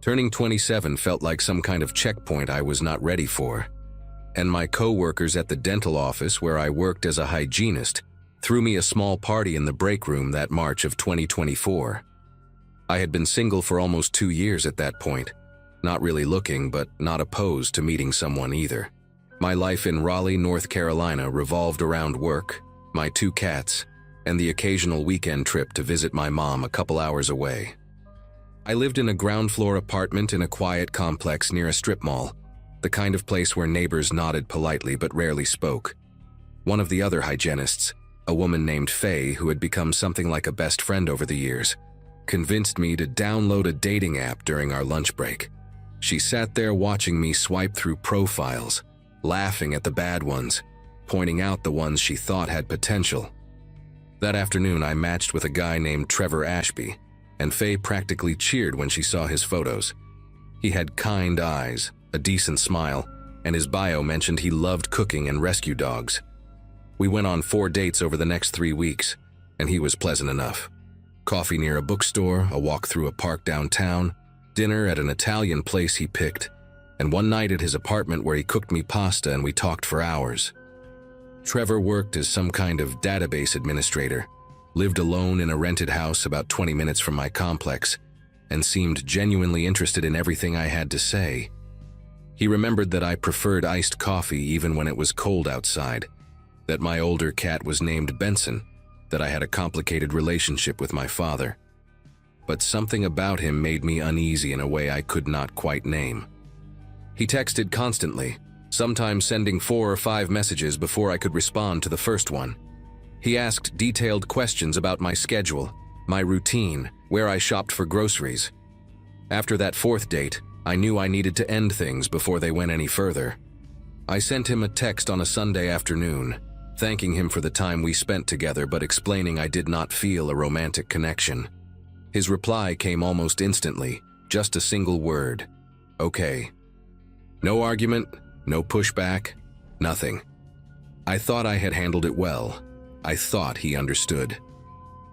Turning 27 felt like some kind of checkpoint I was not ready for. And my co-workers at the dental office where I worked as a hygienist threw me a small party in the break room that March of 2024. I had been single for almost 2 years at that point, not really looking but not opposed to meeting someone either. My life in Raleigh, North Carolina revolved around work, my 2 cats, and the occasional weekend trip to visit my mom a couple hours away. I lived in a ground-floor apartment in a quiet complex near a strip mall, the kind of place where neighbors nodded politely but rarely spoke. One of the other hygienists, a woman named Faye who had become something like a best friend over the years, convinced me to download a dating app during our lunch break. She sat there watching me swipe through profiles, laughing at the bad ones, pointing out the ones she thought had potential. That afternoon I matched with a guy named Trevor Ashby, and Faye practically cheered when she saw his photos. He had kind eyes, a decent smile, and his bio mentioned he loved cooking and rescue dogs. We went on 4 dates over the next 3 weeks, and he was pleasant enough. Coffee near a bookstore, a walk through a park downtown, dinner at an Italian place he picked, and one night at his apartment where he cooked me pasta and we talked for hours. Trevor worked as some kind of database administrator, lived alone in a rented house about 20 minutes from my complex, and seemed genuinely interested in everything I had to say. He remembered that I preferred iced coffee even when it was cold outside, that my older cat was named Benson, that I had a complicated relationship with my father. But something about him made me uneasy in a way I could not quite name. He texted constantly, sometimes sending 4 or 5 messages before I could respond to the first one. He asked detailed questions about my schedule, my routine, where I shopped for groceries. After that 4th date, I knew I needed to end things before they went any further. I sent him a text on a Sunday afternoon, thanking him for the time we spent together but explaining I did not feel a romantic connection. His reply came almost instantly, just a single word: okay. No argument, no pushback, nothing. I thought I had handled it well. I thought he understood.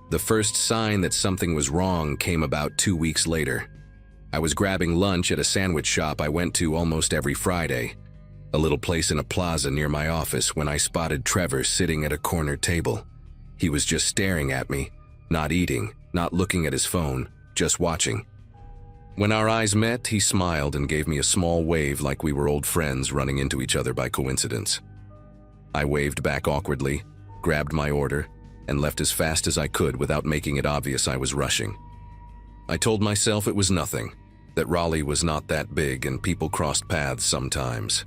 The first sign that something was wrong came about 2 weeks later. I was grabbing lunch at a sandwich shop I went to almost every Friday, a little place in a plaza near my office, when I spotted Trevor sitting at a corner table. He was just staring at me, not eating, not looking at his phone, just watching. When our eyes met, he smiled and gave me a small wave like we were old friends running into each other by coincidence. I waved back awkwardly, grabbed my order, and left as fast as I could without making it obvious I was rushing. I told myself it was nothing, that Raleigh was not that big and people crossed paths sometimes.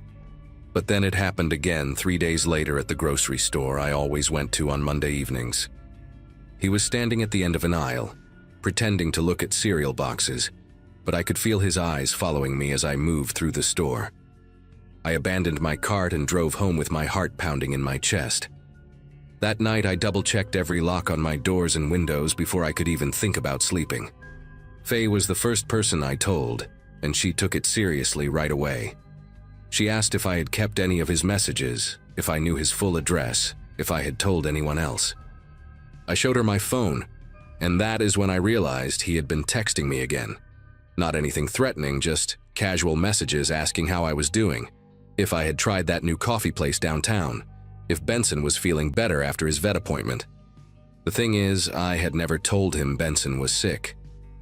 But then it happened again 3 days later at the grocery store I always went to on Monday evenings. He was standing at the end of an aisle, pretending to look at cereal boxes, but I could feel his eyes following me as I moved through the store. I abandoned my cart and drove home with my heart pounding in my chest. That night I double-checked every lock on my doors and windows before I could even think about sleeping. Faye was the first person I told, and she took it seriously right away. She asked if I had kept any of his messages, if I knew his full address, if I had told anyone else. I showed her my phone, and that is when I realized he had been texting me again. Not anything threatening, just casual messages asking how I was doing, if I had tried that new coffee place downtown, if Benson was feeling better after his vet appointment. The thing is, I had never told him Benson was sick.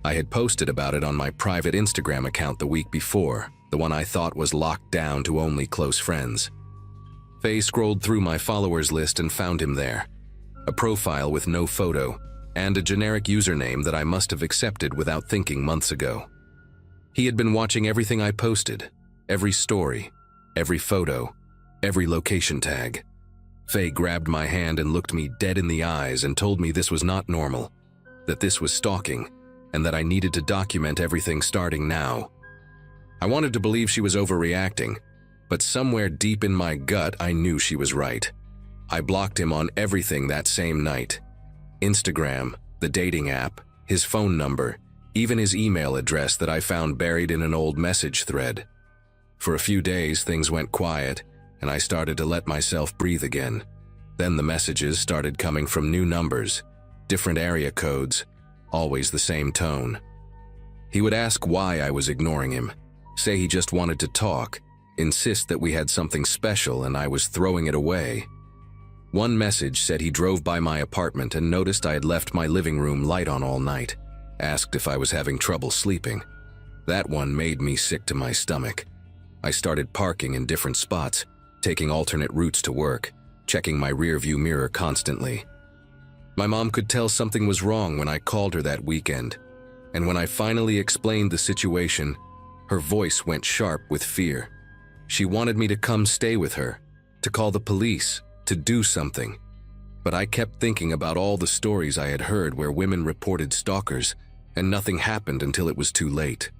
I had posted about it on my private Instagram account the week before, the one I thought was locked down to only close friends. Faye scrolled through my followers list and found him there. A profile with no photo, and a generic username that I must have accepted without thinking months ago. He had been watching everything I posted, every story, every photo, every location tag. Faye grabbed my hand and looked me dead in the eyes and told me this was not normal, that this was stalking, and that I needed to document everything starting now. I wanted to believe she was overreacting, but somewhere deep in my gut I knew she was right. I blocked him on everything that same night. Instagram, the dating app, his phone number, even his email address that I found buried in an old message thread. For a few days things went quiet, and I started to let myself breathe again. Then the messages started coming from new numbers, different area codes, always the same tone. He would ask why I was ignoring him, say he just wanted to talk, insist that we had something special and I was throwing it away. One message said he drove by my apartment and noticed I had left my living room light on all night, asked if I was having trouble sleeping. That one made me sick to my stomach. I started parking in different spots, taking alternate routes to work, checking my rearview mirror constantly. My mom could tell something was wrong when I called her that weekend, and when I finally explained the situation, her voice went sharp with fear. She wanted me to come stay with her, to call the police, to do something. But I kept thinking about all the stories I had heard where women reported stalkers, and nothing happened until it was too late.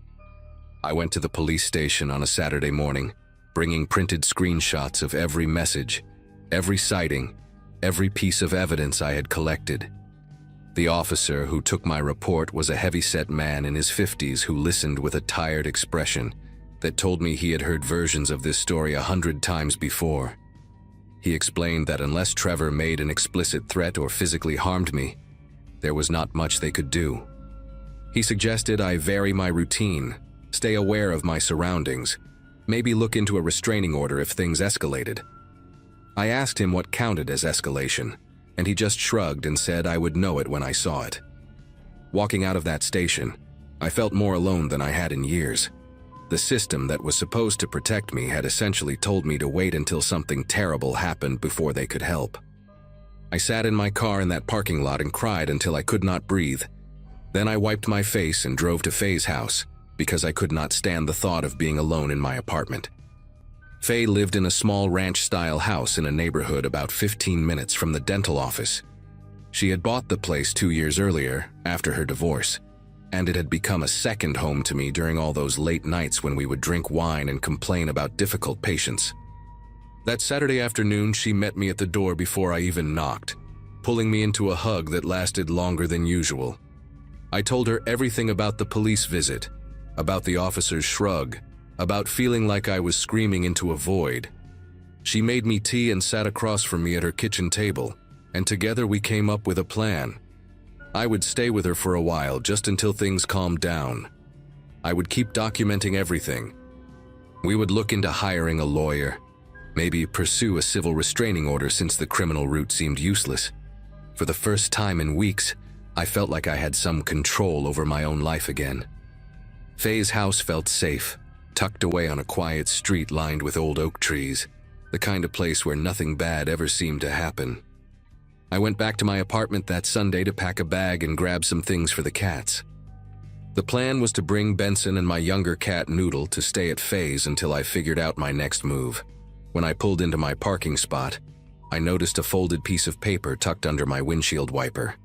I went to the police station on a Saturday morning, bringing printed screenshots of every message, every sighting, every piece of evidence I had collected. The officer who took my report was a heavy-set man in his 50s who listened with a tired expression that told me he had heard versions of this story 100 times before. He explained that unless Trevor made an explicit threat or physically harmed me, there was not much they could do. He suggested I vary my routine, stay aware of my surroundings, maybe look into a restraining order if things escalated. I asked him what counted as escalation, and he just shrugged and said I would know it when I saw it. Walking out of that station, I felt more alone than I had in years. The system that was supposed to protect me had essentially told me to wait until something terrible happened before they could help. I sat in my car in that parking lot and cried until I could not breathe. Then I wiped my face and drove to Faye's house because I could not stand the thought of being alone in my apartment. Faye lived in a small ranch-style house in a neighborhood about 15 minutes from the dental office. She had bought the place 2 years earlier, after her divorce, and it had become a second home to me during all those late nights when we would drink wine and complain about difficult patients. That Saturday afternoon, she met me at the door before I even knocked, pulling me into a hug that lasted longer than usual. I told her everything about the police visit, about the officer's shrug, about feeling like I was screaming into a void. She made me tea and sat across from me at her kitchen table, and together we came up with a plan. I would stay with her for a while, just until things calmed down. I would keep documenting everything. We would look into hiring a lawyer, maybe pursue a civil restraining order since the criminal route seemed useless. For the first time in weeks, I felt like I had some control over my own life again. Faye's house felt safe, tucked away on a quiet street lined with old oak trees, the kind of place where nothing bad ever seemed to happen. I went back to my apartment that Sunday to pack a bag and grab some things for the cats. The plan was to bring Benson and my younger cat Noodle to stay at Faye's until I figured out my next move. When I pulled into my parking spot, I noticed a folded piece of paper tucked under my windshield wiper.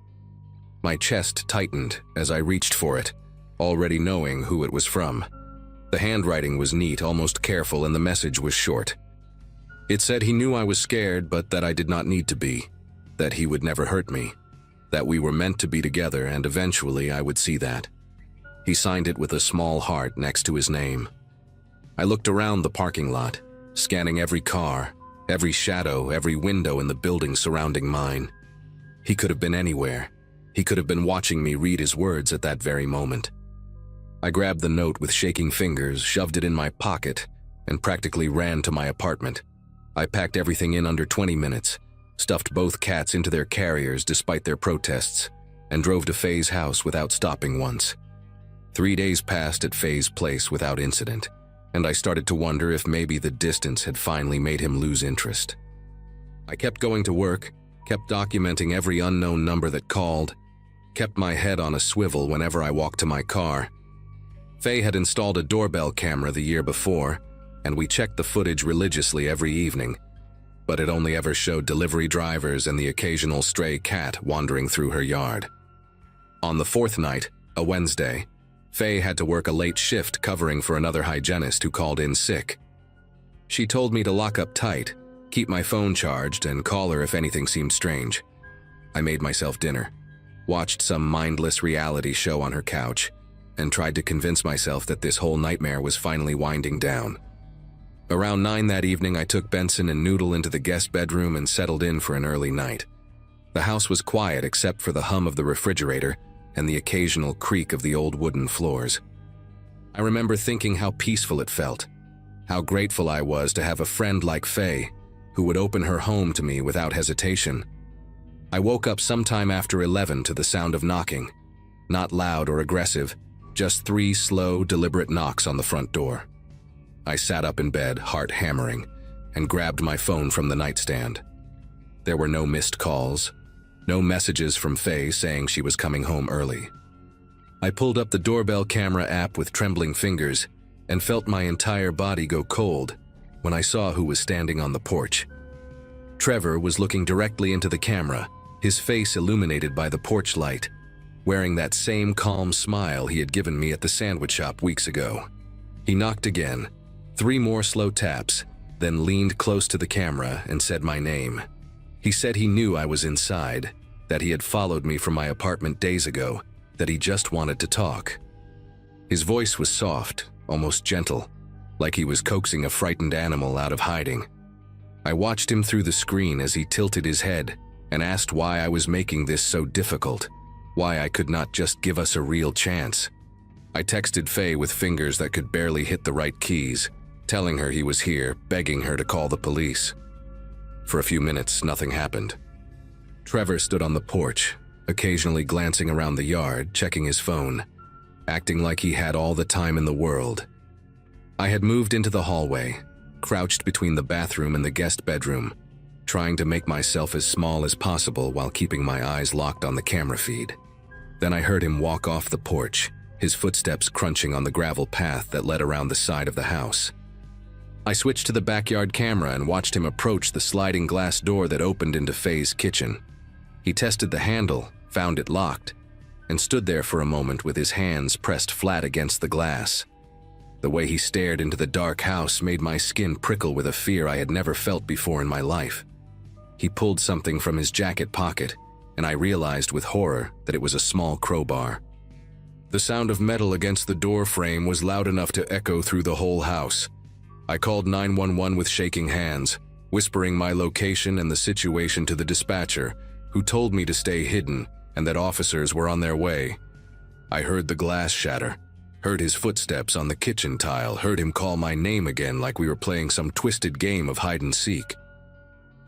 My chest tightened as I reached for it, already knowing who it was from. The handwriting was neat, almost careful, and the message was short. It said he knew I was scared, but that I did not need to be, that he would never hurt me, that we were meant to be together and eventually I would see that. He signed it with a small heart next to his name. I looked around the parking lot, scanning every car, every shadow, every window in the building surrounding mine. He could have been anywhere. He could have been watching me read his words at that very moment. I grabbed the note with shaking fingers, shoved it in my pocket, and practically ran to my apartment. I packed everything in under 20 minutes, stuffed both cats into their carriers despite their protests, and drove to Faye's house without stopping once. 3 days passed at Faye's place without incident, and I started to wonder if maybe the distance had finally made him lose interest. I kept going to work, kept documenting every unknown number that called, kept my head on a swivel whenever I walked to my car. Faye had installed a doorbell camera the year before, and we checked the footage religiously every evening, but it only ever showed delivery drivers and the occasional stray cat wandering through her yard. On the fourth night, a Wednesday, Faye had to work a late shift covering for another hygienist who called in sick. She told me to lock up tight, keep my phone charged, and call her if anything seemed strange. I made myself dinner, watched some mindless reality show on her couch, and tried to convince myself that this whole nightmare was finally winding down. Around 9 that evening, I took Benson and Noodle into the guest bedroom and settled in for an early night. The house was quiet except for the hum of the refrigerator and the occasional creak of the old wooden floors. I remember thinking how peaceful it felt, how grateful I was to have a friend like Faye, who would open her home to me without hesitation. I woke up sometime after 11 to the sound of knocking. Not loud or aggressive, just 3 slow, deliberate knocks on the front door. I sat up in bed, heart hammering, and grabbed my phone from the nightstand. There were no missed calls, no messages from Faye saying she was coming home early. I pulled up the doorbell camera app with trembling fingers and felt my entire body go cold when I saw who was standing on the porch. Trevor was looking directly into the camera, his face illuminated by the porch light, wearing that same calm smile he had given me at the sandwich shop weeks ago. He knocked again, 3 more slow taps, then leaned close to the camera and said my name. He said he knew I was inside, that he had followed me from my apartment days ago, that he just wanted to talk. His voice was soft, almost gentle, like he was coaxing a frightened animal out of hiding. I watched him through the screen as he tilted his head and asked why I was making this so difficult, why I could not just give us a real chance. I texted Faye with fingers that could barely hit the right keys, telling her he was here, begging her to call the police. For a few minutes, nothing happened. Trevor stood on the porch, occasionally glancing around the yard, checking his phone, acting like he had all the time in the world. I had moved into the hallway, crouched between the bathroom and the guest bedroom, trying to make myself as small as possible while keeping my eyes locked on the camera feed. Then I heard him walk off the porch, his footsteps crunching on the gravel path that led around the side of the house. I switched to the backyard camera and watched him approach the sliding glass door that opened into Faye's kitchen. He tested the handle, found it locked, and stood there for a moment with his hands pressed flat against the glass. The way he stared into the dark house made my skin prickle with a fear I had never felt before in my life. He pulled something from his jacket pocket, and I realized with horror that it was a small crowbar. The sound of metal against the door frame was loud enough to echo through the whole house. I called 911 with shaking hands, whispering my location and the situation to the dispatcher, who told me to stay hidden and that officers were on their way. I heard the glass shatter, heard his footsteps on the kitchen tile, heard him call my name again like we were playing some twisted game of hide and seek.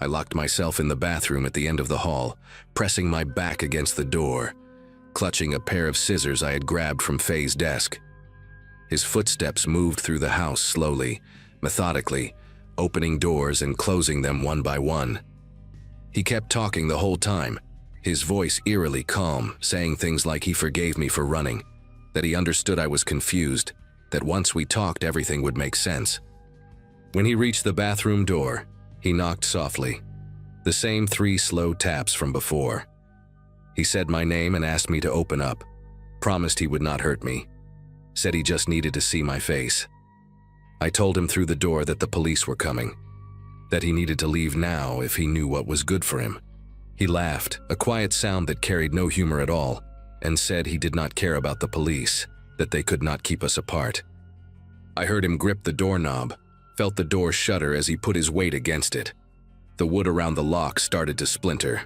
I locked myself in the bathroom at the end of the hall, pressing my back against the door, clutching a pair of scissors I had grabbed from Faye's desk. His footsteps moved through the house slowly, methodically, opening doors and closing them one by one. He kept talking the whole time, his voice eerily calm, saying things like he forgave me for running, that he understood I was confused, that once we talked everything would make sense. When he reached the bathroom door, he knocked softly, the same 3 slow taps from before. He said my name and asked me to open up, promised he would not hurt me, said he just needed to see my face. I told him through the door that the police were coming, that he needed to leave now if he knew what was good for him. He laughed, a quiet sound that carried no humor at all, and said he did not care about the police, that they could not keep us apart. I heard him grip the doorknob, felt the door shudder as he put his weight against it. The wood around the lock started to splinter.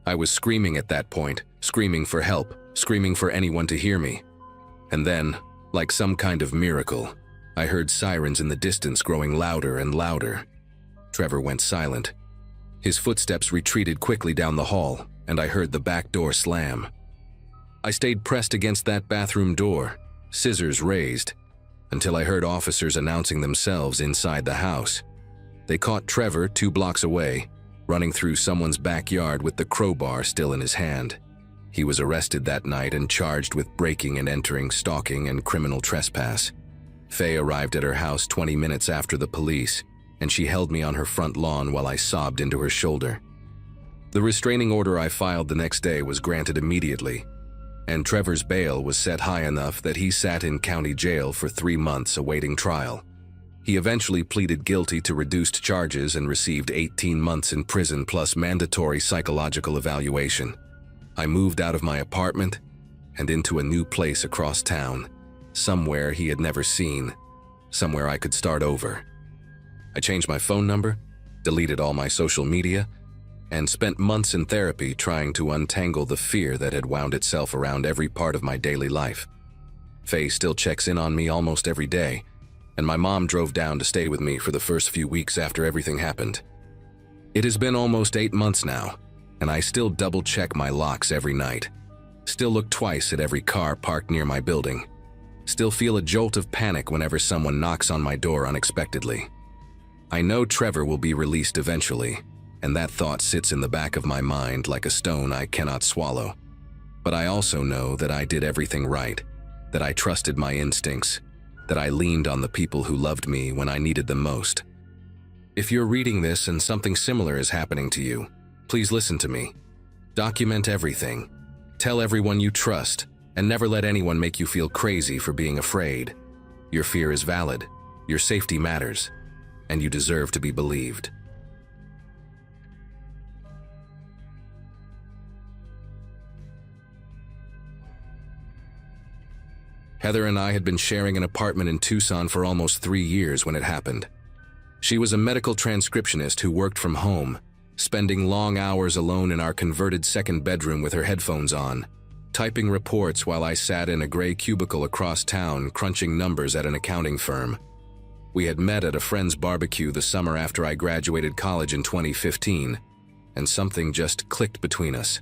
I was screaming at that point, screaming for help, screaming for anyone to hear me. And then, like some kind of miracle, I heard sirens in the distance growing louder and louder. Trevor went silent. His footsteps retreated quickly down the hall, and I heard the back door slam. I stayed pressed against that bathroom door, scissors raised, until I heard officers announcing themselves inside the house. They caught Trevor 2 blocks away, running through someone's backyard with the crowbar still in his hand. He was arrested that night and charged with breaking and entering, stalking, and criminal trespass. Faye arrived at her house 20 minutes after the police, and she held me on her front lawn while I sobbed into her shoulder. The restraining order I filed the next day was granted immediately, and Trevor's bail was set high enough that he sat in county jail for 3 months awaiting trial. He eventually pleaded guilty to reduced charges and received 18 months in prison plus mandatory psychological evaluation. I moved out of my apartment and into a new place across town, somewhere he had never seen, somewhere I could start over. I changed my phone number, deleted all my social media, and spent months in therapy trying to untangle the fear that had wound itself around every part of my daily life. Faye still checks in on me almost every day, and my mom drove down to stay with me for the first few weeks after everything happened. It has been almost 8 months now, and I still double-check my locks every night. Still look twice at every car parked near my building. Still feel a jolt of panic whenever someone knocks on my door unexpectedly. I know Trevor will be released eventually, and that thought sits in the back of my mind like a stone I cannot swallow. But I also know that I did everything right, that I trusted my instincts, that I leaned on the people who loved me when I needed them most. If you're reading this and something similar is happening to you, please listen to me. Document everything. Tell everyone you trust, and never let anyone make you feel crazy for being afraid. Your fear is valid, your safety matters, and you deserve to be believed. Heather and I had been sharing an apartment in Tucson for almost 3 years when it happened. She was a medical transcriptionist who worked from home, spending long hours alone in our converted second bedroom with her headphones on, typing reports while I sat in a gray cubicle across town crunching numbers at an accounting firm. We had met at a friend's barbecue the summer after I graduated college in 2015, and something just clicked between us.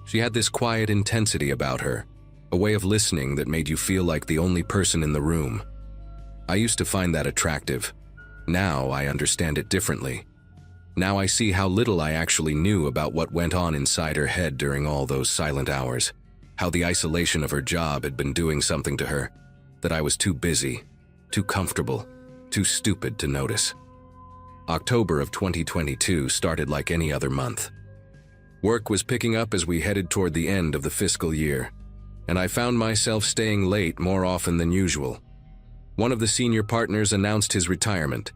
She had this quiet intensity about her, a way of listening that made you feel like the only person in the room. I used to find that attractive. Now I understand it differently. Now I see how little I actually knew about what went on inside her head during all those silent hours, how the isolation of her job had been doing something to her, that I was too busy, too comfortable, too stupid to notice. October of 2022 started like any other month. Work was picking up as we headed toward the end of the fiscal year, and I found myself staying late more often than usual. One of the senior partners announced his retirement,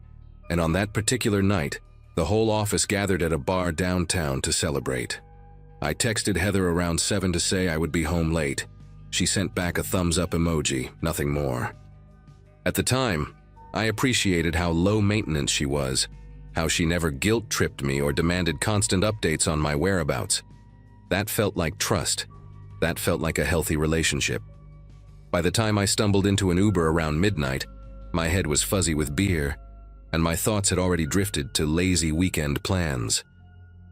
and on that particular night, the whole office gathered at a bar downtown to celebrate. I texted Heather around 7 to say I would be home late. She sent back a thumbs-up emoji, nothing more. At the time, I appreciated how low maintenance she was, how she never guilt-tripped me or demanded constant updates on my whereabouts. That felt like trust. That felt like a healthy relationship. By the time I stumbled into an Uber around midnight, my head was fuzzy with beer, and my thoughts had already drifted to lazy weekend plans.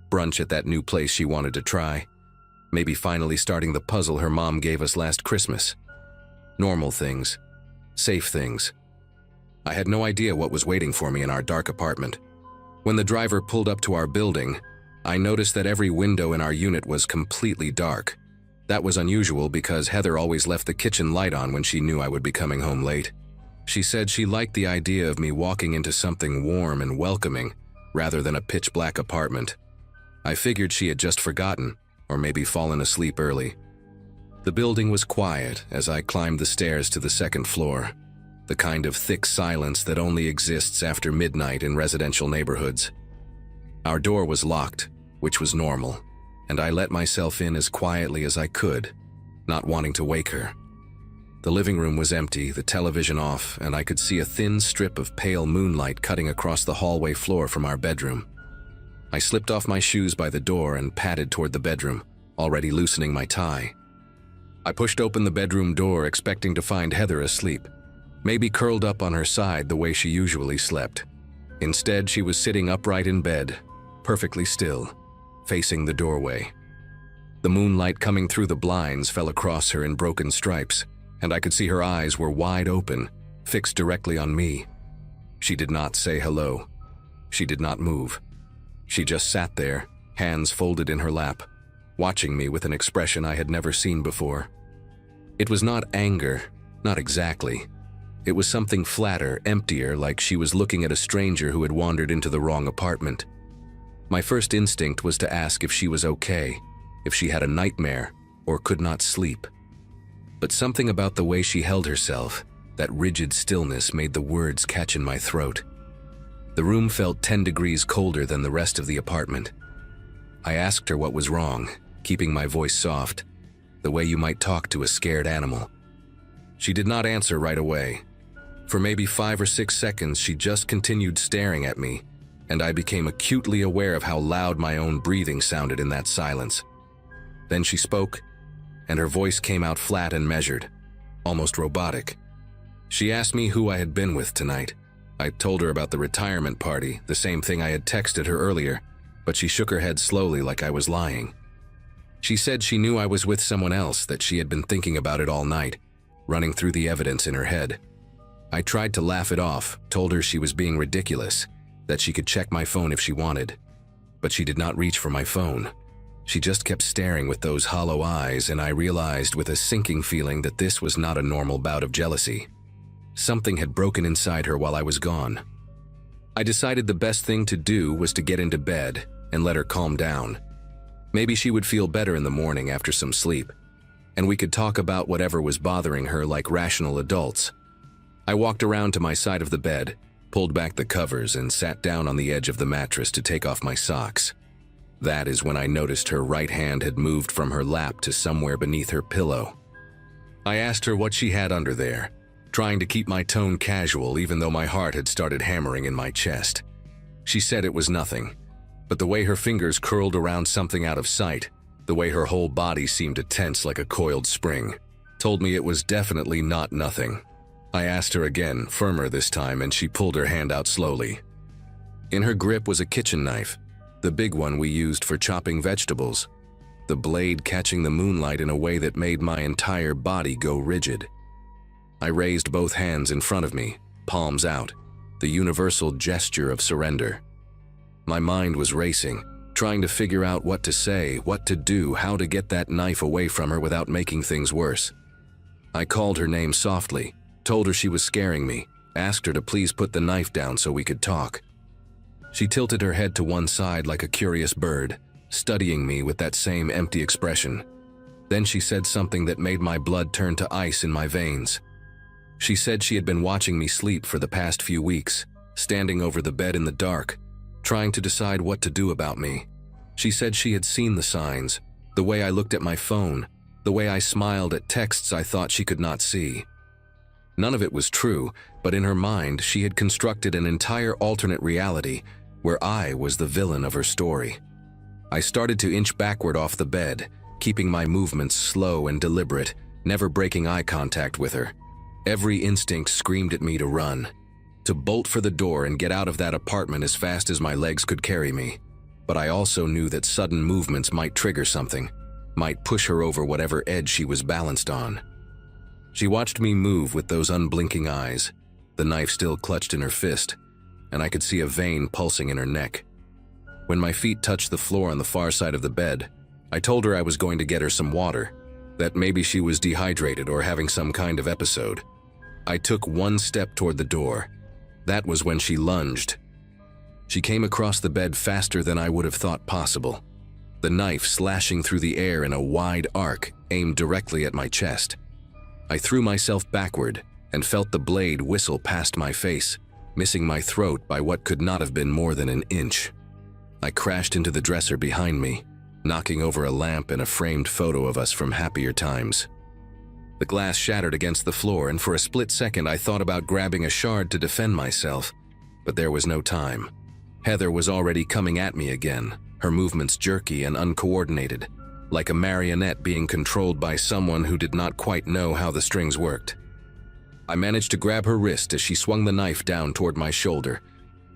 Brunch at that new place she wanted to try. Maybe finally starting the puzzle her mom gave us last Christmas. Normal things. Safe things. I had no idea what was waiting for me in our dark apartment. When the driver pulled up to our building, I noticed that every window in our unit was completely dark. That was unusual because Heather always left the kitchen light on when she knew I would be coming home late. She said she liked the idea of me walking into something warm and welcoming, rather than a pitch-black apartment. I figured she had just forgotten, or maybe fallen asleep early. The building was quiet as I climbed the stairs to the second floor, the kind of thick silence that only exists after midnight in residential neighborhoods. Our door was locked, which was normal, and I let myself in as quietly as I could, not wanting to wake her. The living room was empty, the television off, and I could see a thin strip of pale moonlight cutting across the hallway floor from our bedroom. I slipped off my shoes by the door and padded toward the bedroom, already loosening my tie. I pushed open the bedroom door, expecting to find Heather asleep, maybe curled up on her side the way she usually slept. Instead, she was sitting upright in bed, perfectly still, facing the doorway. The moonlight coming through the blinds fell across her in broken stripes, and I could see her eyes were wide open, fixed directly on me. She did not say hello. She did not move. She just sat there, hands folded in her lap, watching me with an expression I had never seen before. It was not anger, not exactly. It was something flatter, emptier, like she was looking at a stranger who had wandered into the wrong apartment. My first instinct was to ask if she was okay, if she had a nightmare, or could not sleep. But something about the way she held herself, that rigid stillness, made the words catch in my throat. The room felt 10 degrees colder than the rest of the apartment. I asked her what was wrong, keeping my voice soft, the way you might talk to a scared animal. She did not answer right away. For maybe 5 or 6 seconds, she just continued staring at me, and I became acutely aware of how loud my own breathing sounded in that silence. Then she spoke, and her voice came out flat and measured. almost robotic. She asked me who I had been with tonight. I told her about the retirement party, the same thing I had texted her earlier, but she shook her head slowly like I was lying. She said she knew I was with someone else, that she had been thinking about it all night, running through the evidence in her head. I tried to laugh it off, told her she was being ridiculous, that she could check my phone if she wanted. But she did not reach for my phone. She just kept staring with those hollow eyes, and I realized with a sinking feeling that this was not a normal bout of jealousy. Something had broken inside her while I was gone. I decided the best thing to do was to get into bed and let her calm down. Maybe she would feel better in the morning after some sleep, and we could talk about whatever was bothering her like rational adults. I walked around to my side of the bed, pulled back the covers, and sat down on the edge of the mattress to take off my socks. That is when I noticed her right hand had moved from her lap to somewhere beneath her pillow. I asked her what she had under there, trying to keep my tone casual even though my heart had started hammering in my chest. She said it was nothing, but the way her fingers curled around something out of sight, the way her whole body seemed to tense like a coiled spring, told me it was definitely not nothing. I asked her again, firmer this time, and she pulled her hand out slowly. In her grip was a kitchen knife, the big one we used for chopping vegetables, the blade catching the moonlight in a way that made my entire body go rigid. I raised both hands in front of me, palms out, the universal gesture of surrender. My mind was racing, trying to figure out what to say, what to do, how to get that knife away from her without making things worse. I called her name softly, told her she was scaring me, asked her to please put the knife down so we could talk. She tilted her head to one side like a curious bird, studying me with that same empty expression. Then she said something that made my blood turn to ice in my veins. She said she had been watching me sleep for the past few weeks, standing over the bed in the dark, trying to decide what to do about me. She said she had seen the signs, the way I looked at my phone, the way I smiled at texts I thought she could not see. None of it was true, but in her mind she had constructed an entire alternate reality where I was the villain of her story. I started to inch backward off the bed, keeping my movements slow and deliberate, never breaking eye contact with her. Every instinct screamed at me to run, to bolt for the door and get out of that apartment as fast as my legs could carry me. But I also knew that sudden movements might trigger something, might push her over whatever edge she was balanced on. She watched me move with those unblinking eyes, the knife still clutched in her fist, and I could see a vein pulsing in her neck. When my feet touched the floor on the far side of the bed, I told her I was going to get her some water, that maybe she was dehydrated or having some kind of episode. I took one step toward the door. That was when she lunged. She came across the bed faster than I would have thought possible, the knife slashing through the air in a wide arc aimed directly at my chest. I threw myself backward and felt the blade whistle past my face, missing my throat by what could not have been more than an inch. I crashed into the dresser behind me, knocking over a lamp and a framed photo of us from happier times. The glass shattered against the floor, and for a split second I thought about grabbing a shard to defend myself, but there was no time. Heather was already coming at me again, her movements jerky and uncoordinated, like a marionette being controlled by someone who did not quite know how the strings worked. I managed to grab her wrist as she swung the knife down toward my shoulder,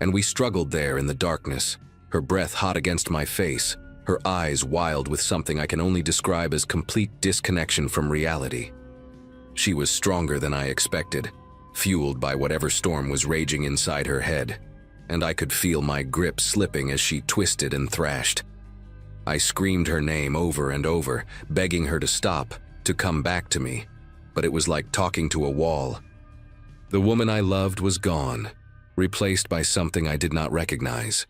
and we struggled there in the darkness, her breath hot against my face, her eyes wild with something I can only describe as complete disconnection from reality. She was stronger than I expected, fueled by whatever storm was raging inside her head, and I could feel my grip slipping as she twisted and thrashed. I screamed her name over and over, begging her to stop, to come back to me, but it was like talking to a wall. The woman I loved was gone, replaced by something I did not recognize.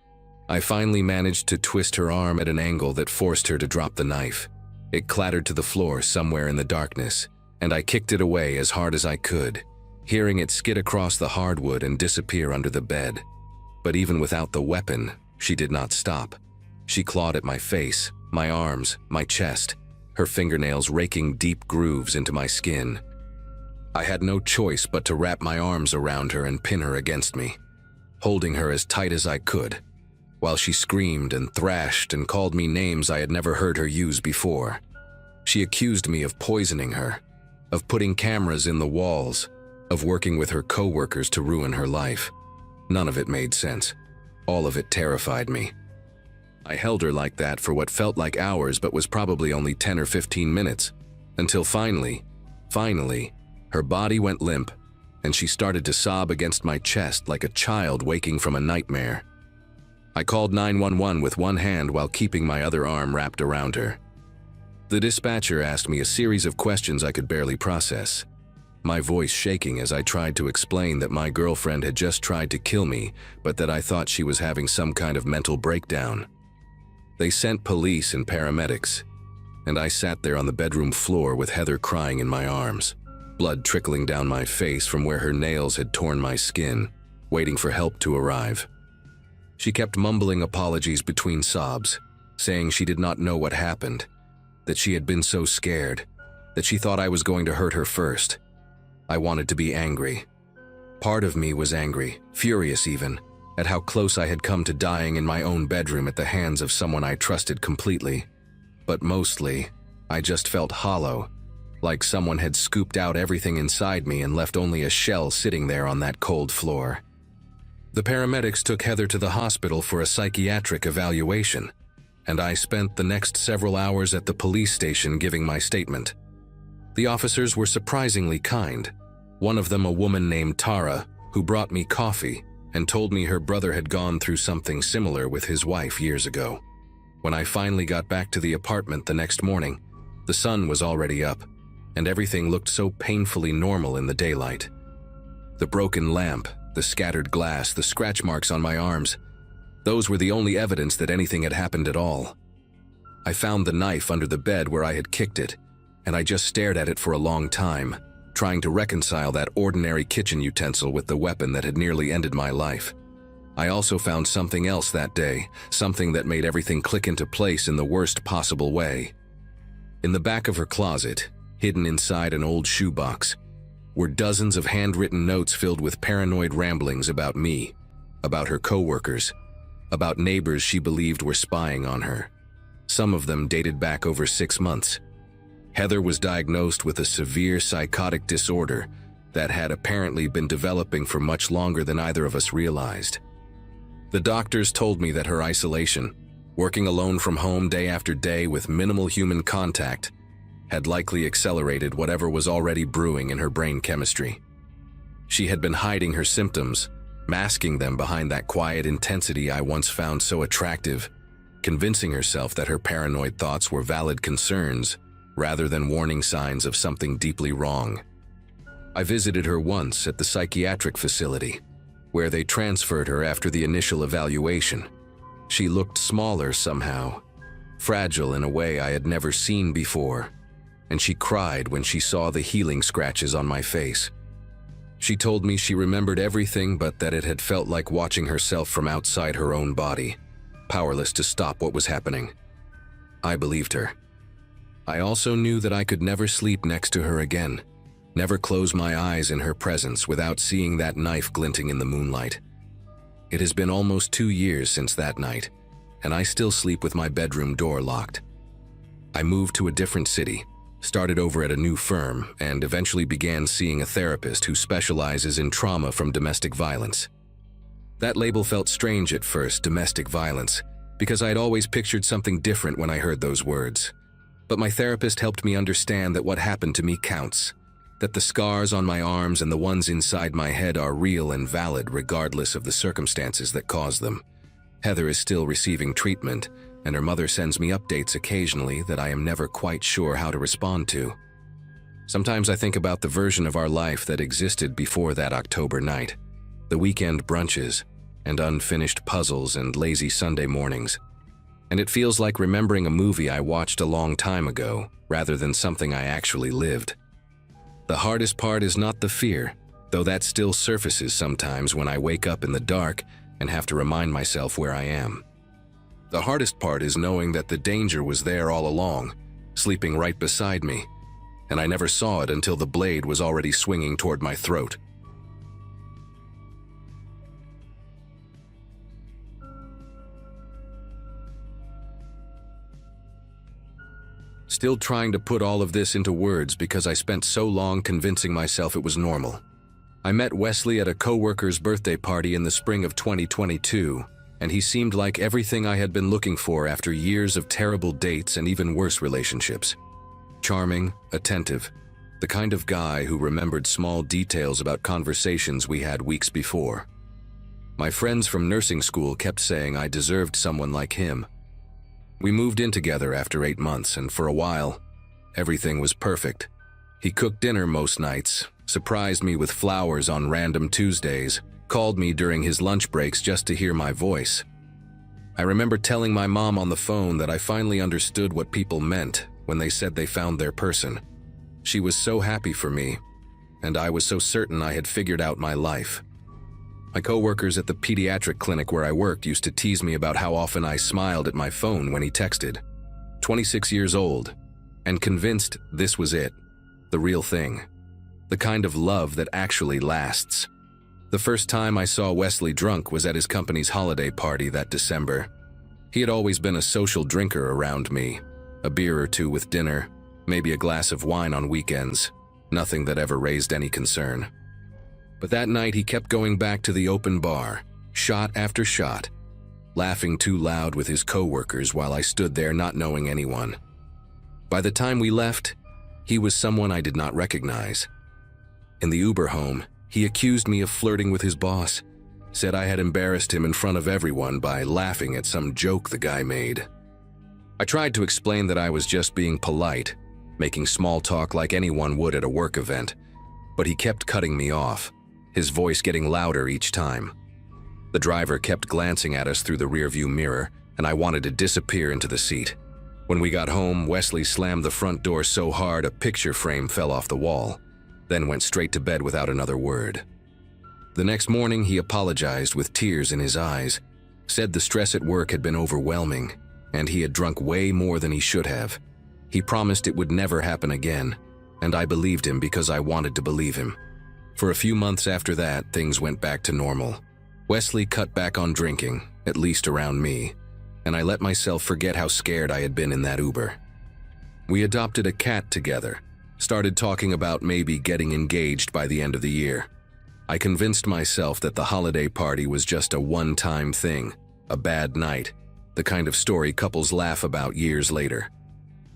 I finally managed to twist her arm at an angle that forced her to drop the knife. It clattered to the floor somewhere in the darkness, and I kicked it away as hard as I could, hearing it skid across the hardwood and disappear under the bed. But even without the weapon, she did not stop. She clawed at my face, my arms, my chest, her fingernails raking deep grooves into my skin. I had no choice but to wrap my arms around her and pin her against me, holding her as tight as I could, while she screamed and thrashed and called me names I had never heard her use before. She accused me of poisoning her, of putting cameras in the walls, of working with her coworkers to ruin her life. None of it made sense. All of it terrified me. I held her like that for what felt like hours but was probably only 10 or 15 minutes, until finally, her body went limp, and she started to sob against my chest like a child waking from a nightmare. I called 911 with one hand while keeping my other arm wrapped around her. The dispatcher asked me a series of questions I could barely process, my voice shaking as I tried to explain that my girlfriend had just tried to kill me, but that I thought she was having some kind of mental breakdown. They sent police and paramedics, and I sat there on the bedroom floor with Heather crying in my arms, blood trickling down my face from where her nails had torn my skin, waiting for help to arrive. She kept mumbling apologies between sobs, saying she did not know what happened, that she had been so scared, that she thought I was going to hurt her first. I wanted to be angry. Part of me was angry, furious even, at how close I had come to dying in my own bedroom at the hands of someone I trusted completely. But mostly, I just felt hollow, like someone had scooped out everything inside me and left only a shell sitting there on that cold floor. The paramedics took Heather to the hospital for a psychiatric evaluation, and I spent the next several hours at the police station giving my statement. The officers were surprisingly kind, one of them a woman named Tara, who brought me coffee and told me her brother had gone through something similar with his wife years ago. When I finally got back to the apartment the next morning, the sun was already up, and everything looked so painfully normal in the daylight. The broken lamp, the scattered glass, the scratch marks on my arms, those were the only evidence that anything had happened at all. I found the knife under the bed where I had kicked it, and I just stared at it for a long time, trying to reconcile that ordinary kitchen utensil with the weapon that had nearly ended my life. I also found something else that day, something that made everything click into place in the worst possible way. In the back of her closet, hidden inside an old shoebox, were dozens of handwritten notes filled with paranoid ramblings about me, about her coworkers, about neighbors she believed were spying on her. Some of them dated back over 6 months. Heather was diagnosed with a severe psychotic disorder that had apparently been developing for much longer than either of us realized. The doctors told me that her isolation, working alone from home day after day with minimal human contact, had likely accelerated whatever was already brewing in her brain chemistry. She had been hiding her symptoms, masking them behind that quiet intensity I once found so attractive, convincing herself that her paranoid thoughts were valid concerns rather than warning signs of something deeply wrong. I visited her once at the psychiatric facility, where they transferred her after the initial evaluation. She looked smaller somehow, fragile in a way I had never seen before, and she cried when she saw the healing scratches on my face. She told me she remembered everything but that it had felt like watching herself from outside her own body, powerless to stop what was happening. I believed her. I also knew that I could never sleep next to her again, never close my eyes in her presence without seeing that knife glinting in the moonlight. It has been almost 2 years since that night, and I still sleep with my bedroom door locked. I moved to a different city, started over at a new firm, and eventually began seeing a therapist who specializes in trauma from domestic violence. That label felt strange at first, domestic violence, because I had always pictured something different when I heard those words. But my therapist helped me understand that what happened to me counts, that the scars on my arms and the ones inside my head are real and valid regardless of the circumstances that caused them. Heather is still receiving treatment, and her mother sends me updates occasionally that I am never quite sure how to respond to. Sometimes I think about the version of our life that existed before that October night, the weekend brunches, and unfinished puzzles and lazy Sunday mornings. And it feels like remembering a movie I watched a long time ago, rather than something I actually lived. The hardest part is not the fear, though that still surfaces sometimes when I wake up in the dark and have to remind myself where I am. The hardest part is knowing that the danger was there all along, sleeping right beside me, and I never saw it until the blade was already swinging toward my throat. still trying to put all of this into words because I spent so long convincing myself it was normal. I met Wesley at a coworker's birthday party in the spring of 2022, and he seemed like everything I had been looking for after years of terrible dates and even worse relationships. Charming, attentive, the kind of guy who remembered small details about conversations we had weeks before. My friends from nursing school kept saying I deserved someone like him. We moved in together after 8 months, and for a while, everything was perfect. He cooked dinner most nights, surprised me with flowers on random Tuesdays, called me during his lunch breaks just to hear my voice. I remember telling my mom on the phone that I finally understood what people meant when they said they found their person. She was so happy for me, and I was so certain I had figured out my life. My coworkers at the pediatric clinic where I worked used to tease me about how often I smiled at my phone when he texted. 26 years old, and convinced this was it, the real thing, the kind of love that actually lasts. The first time I saw Wesley drunk was at his company's holiday party that December. He had always been a social drinker around me, a beer or two with dinner, maybe a glass of wine on weekends, nothing that ever raised any concern. But that night he kept going back to the open bar, shot after shot, laughing too loud with his coworkers while I stood there not knowing anyone. By the time we left, he was someone I did not recognize. In the Uber home, he accused me of flirting with his boss, said I had embarrassed him in front of everyone by laughing at some joke the guy made. I tried to explain that I was just being polite, making small talk like anyone would at a work event, but he kept cutting me off, his voice getting louder each time. The driver kept glancing at us through the rearview mirror, and I wanted to disappear into the seat. When we got home, Wesley slammed the front door so hard a picture frame fell off the wall, then went straight to bed without another word. The next morning, he apologized with tears in his eyes, said the stress at work had been overwhelming, and he had drunk way more than he should have. He promised it would never happen again, and I believed him because I wanted to believe him. For a few months after that, things went back to normal. Wesley cut back on drinking, at least around me, and I let myself forget how scared I had been in that Uber. We adopted a cat together, started talking about maybe getting engaged by the end of the year. I convinced myself that the holiday party was just a one-time thing, a bad night, the kind of story couples laugh about years later.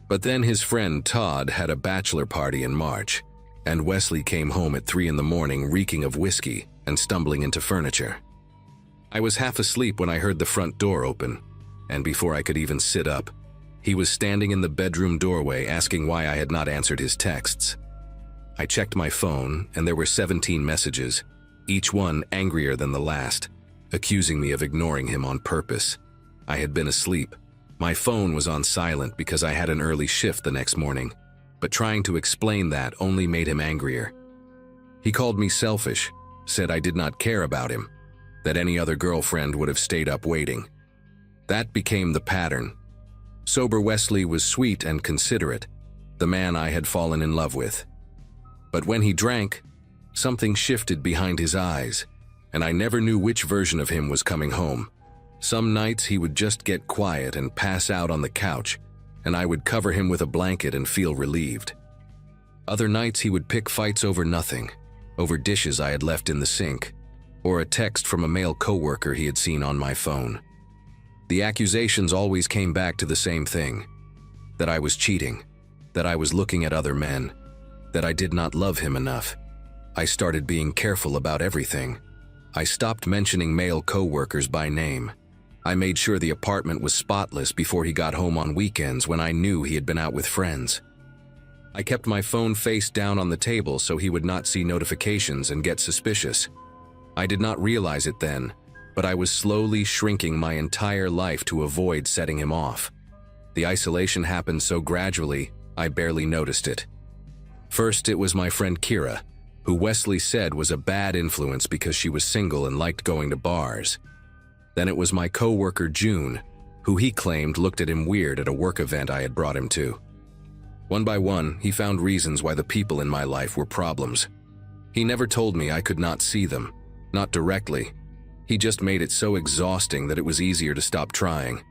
But then his friend Todd had a bachelor party in March, and Wesley came home at 3 a.m. reeking of whiskey and stumbling into furniture. I was half asleep when I heard the front door open, and before I could even sit up, he was standing in the bedroom doorway asking why I had not answered his texts. I checked my phone, and there were 17 messages, each one angrier than the last, accusing me of ignoring him on purpose. I had been asleep. My phone was on silent because I had an early shift the next morning, but trying to explain that only made him angrier. He called me selfish, said I did not care about him, that any other girlfriend would have stayed up waiting. That became the pattern. Sober Wesley was sweet and considerate, the man I had fallen in love with. But when he drank, something shifted behind his eyes, and I never knew which version of him was coming home. Some nights he would just get quiet and pass out on the couch, and I would cover him with a blanket and feel relieved. Other nights he would pick fights over nothing, over dishes I had left in the sink, or a text from a male coworker he had seen on my phone. The accusations always came back to the same thing, that I was cheating, that I was looking at other men, that I did not love him enough. I started being careful about everything. I stopped mentioning male coworkers by name. I made sure the apartment was spotless before he got home on weekends when I knew he had been out with friends. I kept my phone face down on the table so he would not see notifications and get suspicious. I did not realize it then, but I was slowly shrinking my entire life to avoid setting him off. The isolation happened so gradually, I barely noticed it. First, it was my friend Kira, who Wesley said was a bad influence because she was single and liked going to bars. Then it was my coworker June, who he claimed looked at him weird at a work event I had brought him to. One by one, he found reasons why the people in my life were problems. He never told me I could not see them, not directly. He just made it so exhausting that it was easier to stop trying.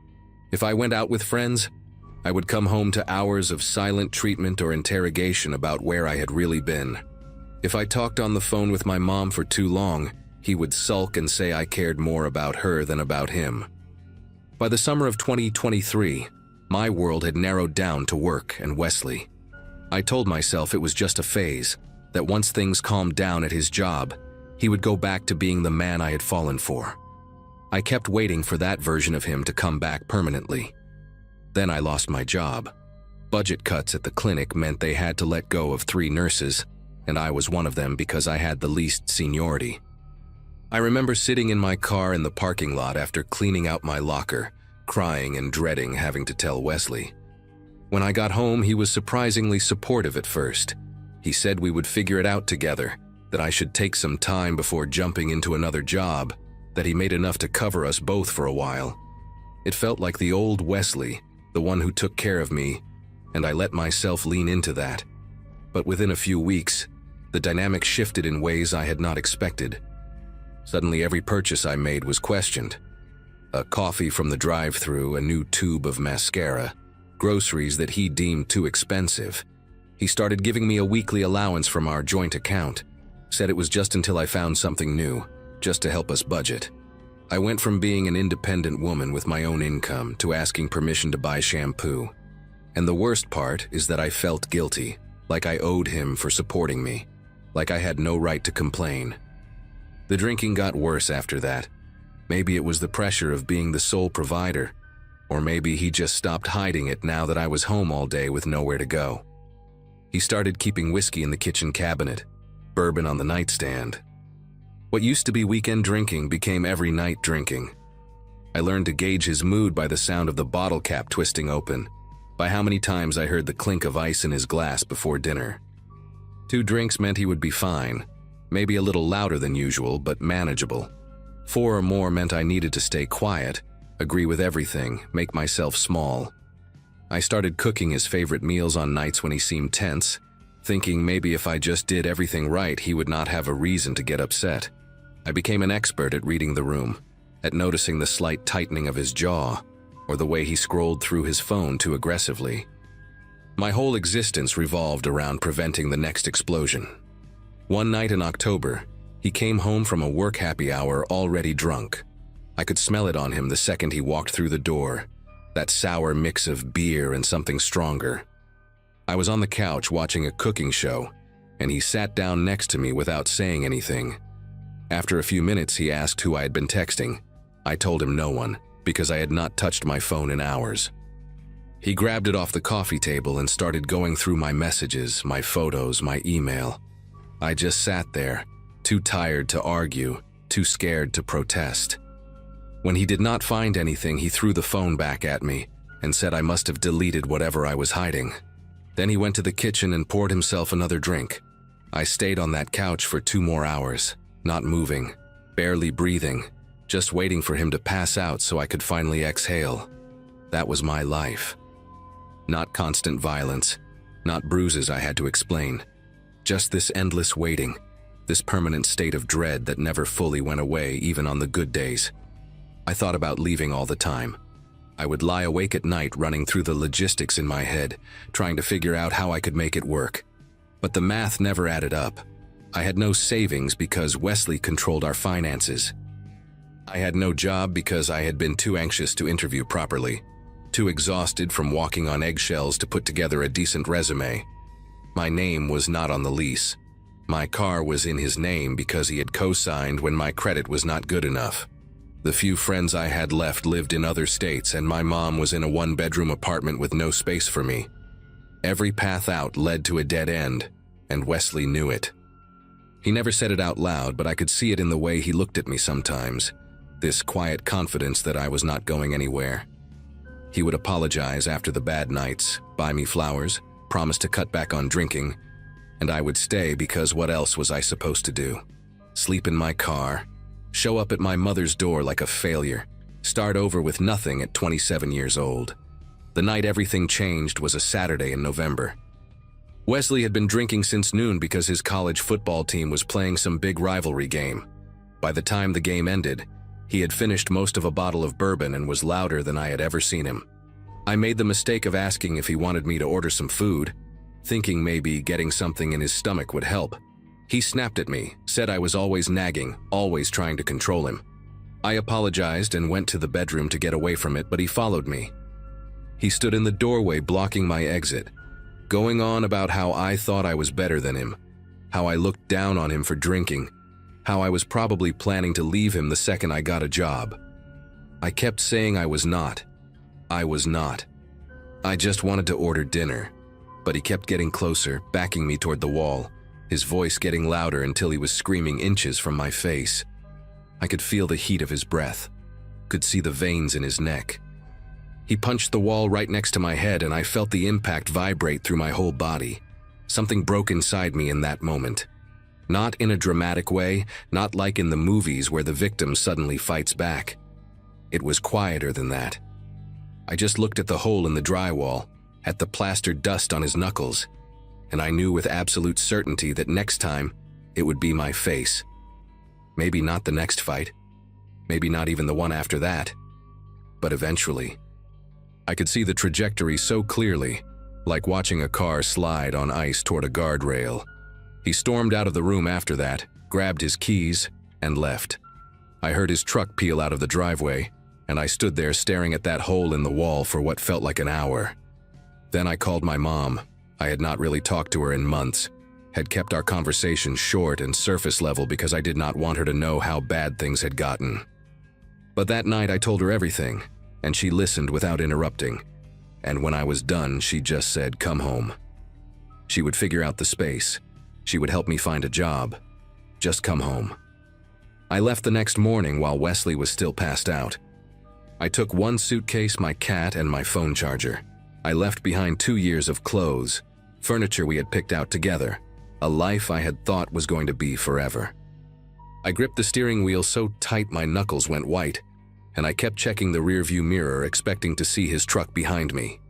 If I went out with friends, I would come home to hours of silent treatment or interrogation about where I had really been. If I talked on the phone with my mom for too long, he would sulk and say I cared more about her than about him. By the summer of 2023, my world had narrowed down to work and Wesley. I told myself it was just a phase, that once things calmed down at his job, he would go back to being the man I had fallen for. I kept waiting for that version of him to come back permanently. Then I lost my job. Budget cuts at the clinic meant they had to let go of 3 nurses, and I was one of them because I had the least seniority. I remember sitting in my car in the parking lot after cleaning out my locker, crying and dreading having to tell Wesley. When I got home, he was surprisingly supportive at first. He said we would figure it out together, that I should take some time before jumping into another job, that he made enough to cover us both for a while. It felt like the old Wesley, the one who took care of me, and I let myself lean into that. But within a few weeks, the dynamic shifted in ways I had not expected. Suddenly every purchase I made was questioned. A coffee from the drive-thru, a new tube of mascara, groceries that he deemed too expensive. He started giving me a weekly allowance from our joint account, said it was just until I found something new, just to help us budget. I went from being an independent woman with my own income to asking permission to buy shampoo. And the worst part is that I felt guilty, like I owed him for supporting me, like I had no right to complain. The drinking got worse after that. Maybe it was the pressure of being the sole provider, or maybe he just stopped hiding it now that I was home all day with nowhere to go. He started keeping whiskey in the kitchen cabinet, bourbon on the nightstand. What used to be weekend drinking became every night drinking. I learned to gauge his mood by the sound of the bottle cap twisting open, by how many times I heard the clink of ice in his glass before dinner. 2 drinks meant he would be fine, maybe a little louder than usual, but manageable. 4 or more meant I needed to stay quiet, agree with everything, make myself small. I started cooking his favorite meals on nights when he seemed tense, thinking maybe if I just did everything right, he would not have a reason to get upset. I became an expert at reading the room, at noticing the slight tightening of his jaw, or the way he scrolled through his phone too aggressively. My whole existence revolved around preventing the next explosion. One night in October, he came home from a work happy hour already drunk. I could smell it on him the second he walked through the door, that sour mix of beer and something stronger. I was on the couch watching a cooking show, and he sat down next to me without saying anything. After a few minutes, he asked who I had been texting. I told him no one, because I had not touched my phone in hours. He grabbed it off the coffee table and started going through my messages, my photos, my email. I just sat there, too tired to argue, too scared to protest. When he did not find anything, he threw the phone back at me and said I must have deleted whatever I was hiding. Then he went to the kitchen and poured himself another drink. I stayed on that couch for 2 more hours, not moving, barely breathing, just waiting for him to pass out so I could finally exhale. That was my life. Not constant violence, not bruises I had to explain. Just this endless waiting, this permanent state of dread that never fully went away even on the good days. I thought about leaving all the time. I would lie awake at night running through the logistics in my head, trying to figure out how I could make it work. But the math never added up. I had no savings because Wesley controlled our finances. I had no job because I had been too anxious to interview properly, too exhausted from walking on eggshells to put together a decent resume. My name was not on the lease. My car was in his name because he had co-signed when my credit was not good enough. The few friends I had left lived in other states, and my mom was in a 1-bedroom apartment with no space for me. Every path out led to a dead end, and Wesley knew it. He never said it out loud, but I could see it in the way he looked at me sometimes, this quiet confidence that I was not going anywhere. He would apologize after the bad nights, buy me flowers, promise to cut back on drinking, and I would stay because what else was I supposed to do? Sleep in my car, show up at my mother's door like a failure, start over with nothing at 27 years old. The night everything changed was a Saturday in November. Wesley had been drinking since noon because his college football team was playing some big rivalry game. By the time the game ended, he had finished most of a bottle of bourbon and was louder than I had ever seen him. I made the mistake of asking if he wanted me to order some food, thinking maybe getting something in his stomach would help. He snapped at me, said I was always nagging, always trying to control him. I apologized and went to the bedroom to get away from it, but he followed me. He stood in the doorway blocking my exit, going on about how I thought I was better than him, how I looked down on him for drinking, how I was probably planning to leave him the second I got a job. I kept saying I was not. I was not. I just wanted to order dinner, but he kept getting closer, backing me toward the wall, his voice getting louder until he was screaming inches from my face. I could feel the heat of his breath, could see the veins in his neck. He punched the wall right next to my head, and I felt the impact vibrate through my whole body. Something broke inside me in that moment. Not in a dramatic way, not like in the movies where the victim suddenly fights back. It was quieter than that. I just looked at the hole in the drywall, at the plastered dust on his knuckles, and I knew with absolute certainty that next time, it would be my face. Maybe not the next fight, maybe not even the one after that, but eventually. I could see the trajectory so clearly, like watching a car slide on ice toward a guardrail. He stormed out of the room after that, grabbed his keys, and left. I heard his truck peel out of the driveway, and I stood there staring at that hole in the wall for what felt like an hour. Then I called my mom. I had not really talked to her in months, had kept our conversation short and surface level because I did not want her to know how bad things had gotten. But that night I told her everything, and she listened without interrupting. And when I was done, she just said, "Come home." She would figure out the space. She would help me find a job. Just come home. I left the next morning while Wesley was still passed out. I took one suitcase, my cat, and my phone charger. I left behind 2 years of clothes, furniture we had picked out together, a life I had thought was going to be forever. I gripped the steering wheel so tight my knuckles went white, and I kept checking the rearview mirror, expecting to see his truck behind me.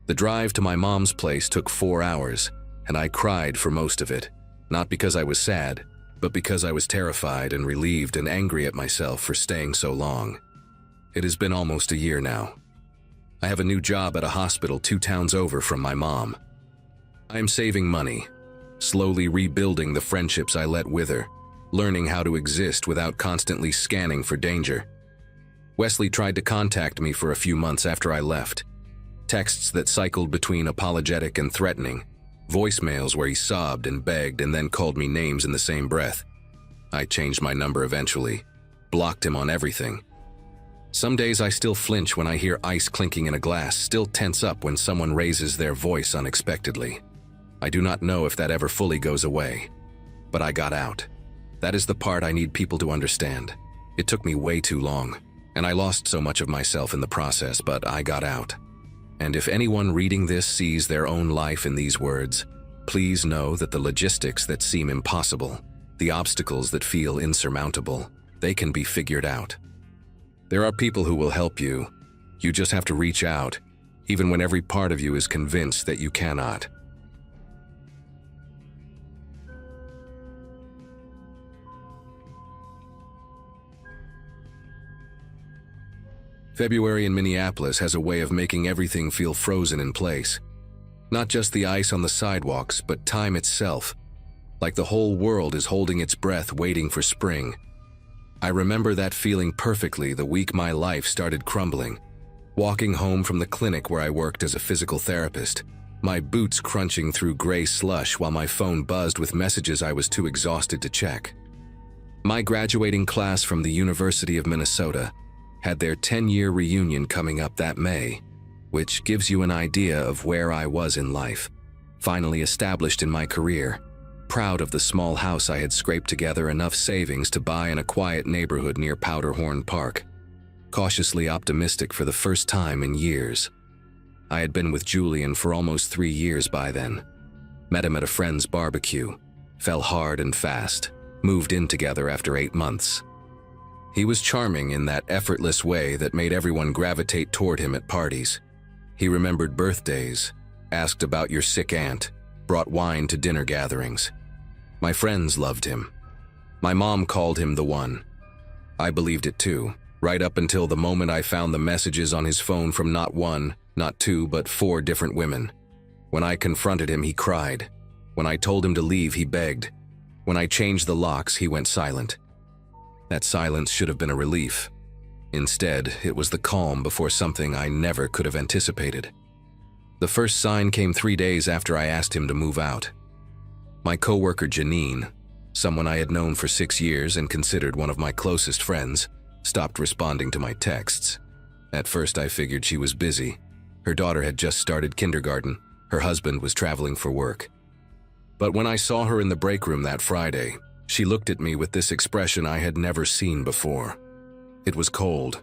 The drive to my mom's place took 4 hours, and I cried for most of it, not because I was sad, but because I was terrified and relieved and angry at myself for staying so long. It has been almost a year now. I have a new job at a hospital 2 towns over from my mom. I am saving money, slowly rebuilding the friendships I let wither, learning how to exist without constantly scanning for danger. Wesley tried to contact me for a few months after I left. Texts that cycled between apologetic and threatening, voicemails where he sobbed and begged and then called me names in the same breath. I changed my number eventually, blocked him on everything. Some days I still flinch when I hear ice clinking in a glass, still tense up when someone raises their voice unexpectedly. I do not know if that ever fully goes away, but I got out. That is the part I need people to understand. It took me way too long, and I lost so much of myself in the process, but I got out. And if anyone reading this sees their own life in these words, please know that the logistics that seem impossible, the obstacles that feel insurmountable, they can be figured out. There are people who will help you. You just have to reach out, even when every part of you is convinced that you cannot. February in Minneapolis has a way of making everything feel frozen in place. Not just the ice on the sidewalks, but time itself. Like the whole world is holding its breath waiting for spring. I remember that feeling perfectly the week my life started crumbling. Walking home from the clinic where I worked as a physical therapist, my boots crunching through gray slush while my phone buzzed with messages I was too exhausted to check. My graduating class from the University of Minnesota had their 10-year reunion coming up that May, which gives you an idea of where I was in life. Finally established in my career, proud of the small house I had scraped together enough savings to buy in a quiet neighborhood near Powderhorn Park. Cautiously optimistic for the first time in years. I had been with Julian for almost 3 years by then. Met him at a friend's barbecue, fell hard and fast, moved in together after 8 months. He was charming in that effortless way that made everyone gravitate toward him at parties. He remembered birthdays, asked about your sick aunt, brought wine to dinner gatherings. My friends loved him. My mom called him the one. I believed it too, right up until the moment I found the messages on his phone from not one, Not 2, but 4 different women. When I confronted him, he cried. When I told him to leave, he begged. When I changed the locks, he went silent. That silence should have been a relief. Instead, it was the calm before something I never could have anticipated. The first sign came 3 days after I asked him to move out. My coworker Janine, someone I had known for 6 years and considered one of my closest friends, stopped responding to my texts. At first I figured she was busy. Her daughter had just started kindergarten. Her husband was traveling for work. But when I saw her in the break room that Friday, she looked at me with this expression I had never seen before. It was cold,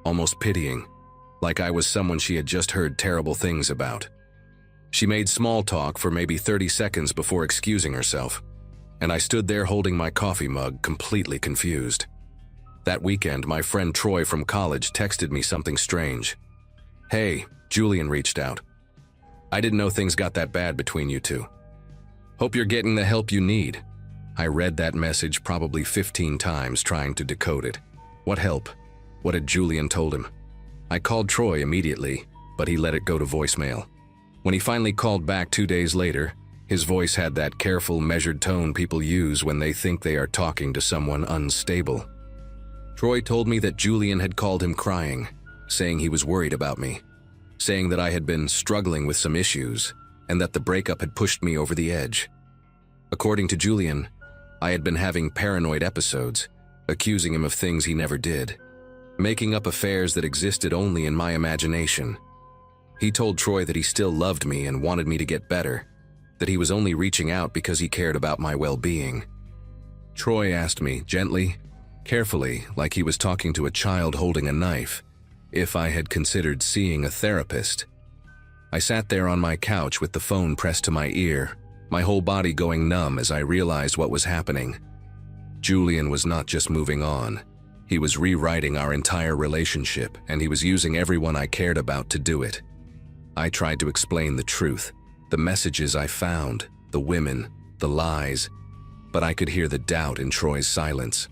almost pitying, like I was someone she had just heard terrible things about. She made small talk for maybe 30 seconds before excusing herself, and I stood there holding my coffee mug, completely confused. That weekend, my friend Troy from college texted me something strange. "Hey, Julian reached out. I didn't know things got that bad between you two. Hope you're getting the help you need." I read that message probably 15 times trying to decode it. What help? What had Julian told him? I called Troy immediately, but he let it go to voicemail. When he finally called back 2 days later, his voice had that careful, measured tone people use when they think they are talking to someone unstable. Troy told me that Julian had called him crying, saying he was worried about me, saying that I had been struggling with some issues, and that the breakup had pushed me over the edge. According to Julian, I had been having paranoid episodes, accusing him of things he never did, making up affairs that existed only in my imagination. He told Troy that he still loved me and wanted me to get better, that he was only reaching out because he cared about my well-being. Troy asked me gently, carefully, like he was talking to a child holding a knife, if I had considered seeing a therapist. I sat there on my couch with the phone pressed to my ear, my whole body going numb as I realized what was happening. Julian was not just moving on. He was rewriting our entire relationship, and he was using everyone I cared about to do it. I tried to explain the truth, the messages I found, the women, the lies, but I could hear the doubt in Troy's silence.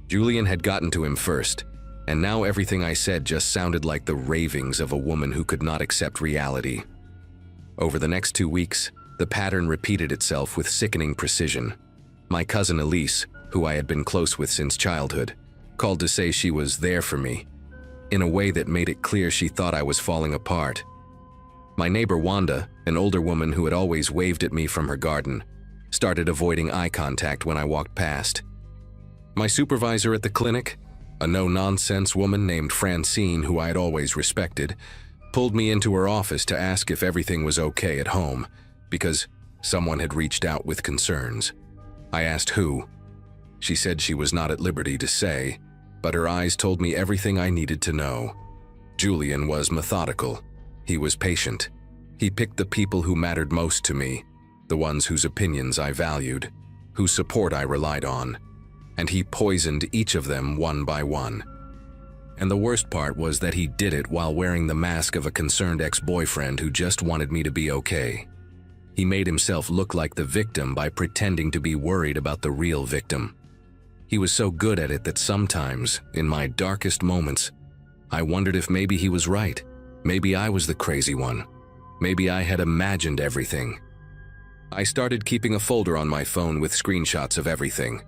Julian had gotten to him first, and now everything I said just sounded like the ravings of a woman who could not accept reality. Over the next 2 weeks, the pattern repeated itself with sickening precision. My cousin Elise, who I had been close with since childhood, called to say she was there for me, in a way that made it clear she thought I was falling apart. My neighbor Wanda, an older woman who had always waved at me from her garden, started avoiding eye contact when I walked past. My supervisor at the clinic, a no-nonsense woman named Francine who I had always respected, pulled me into her office to ask if everything was okay at home, because someone had reached out with concerns. I asked who. She said she was not at liberty to say, but her eyes told me everything I needed to know. Julian was methodical. He was patient. He picked the people who mattered most to me, the ones whose opinions I valued, whose support I relied on, and he poisoned each of them one by one. And the worst part was that he did it while wearing the mask of a concerned ex-boyfriend who just wanted me to be okay. He made himself look like the victim by pretending to be worried about the real victim. He was so good at it that sometimes, in my darkest moments, I wondered if maybe he was right. Maybe I was the crazy one. Maybe I had imagined everything. I started keeping a folder on my phone with screenshots of everything.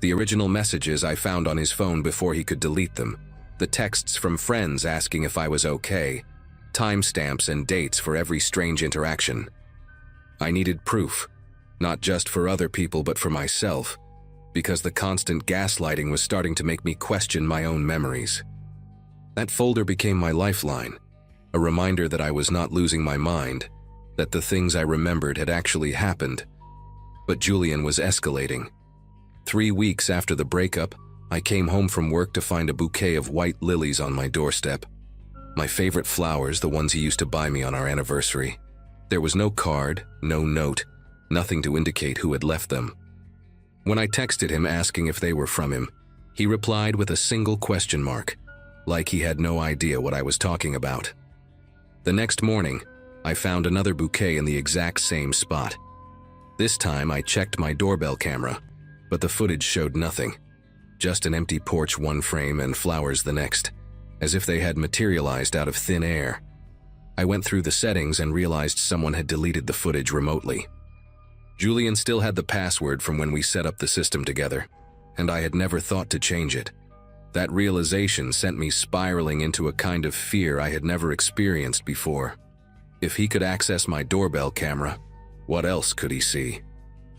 The original messages I found on his phone before he could delete them, the texts from friends asking if I was okay, timestamps and dates for every strange interaction. I needed proof, not just for other people but for myself, because the constant gaslighting was starting to make me question my own memories. That folder became my lifeline, a reminder that I was not losing my mind, that the things I remembered had actually happened. But Julian was escalating. 3 weeks after the breakup, I came home from work to find a bouquet of white lilies on my doorstep. My favorite flowers, the ones he used to buy me on our anniversary. There was no card, no note, nothing to indicate who had left them. When I texted him asking if they were from him, he replied with a single question mark, like he had no idea what I was talking about. The next morning, I found another bouquet in the exact same spot. This time I checked my doorbell camera, but the footage showed nothing. Just an empty porch one frame and flowers the next, as if they had materialized out of thin air. I went through the settings and realized someone had deleted the footage remotely. Julian still had the password from when we set up the system together, and I had never thought to change it. That realization sent me spiraling into a kind of fear I had never experienced before. If he could access my doorbell camera, what else could he see?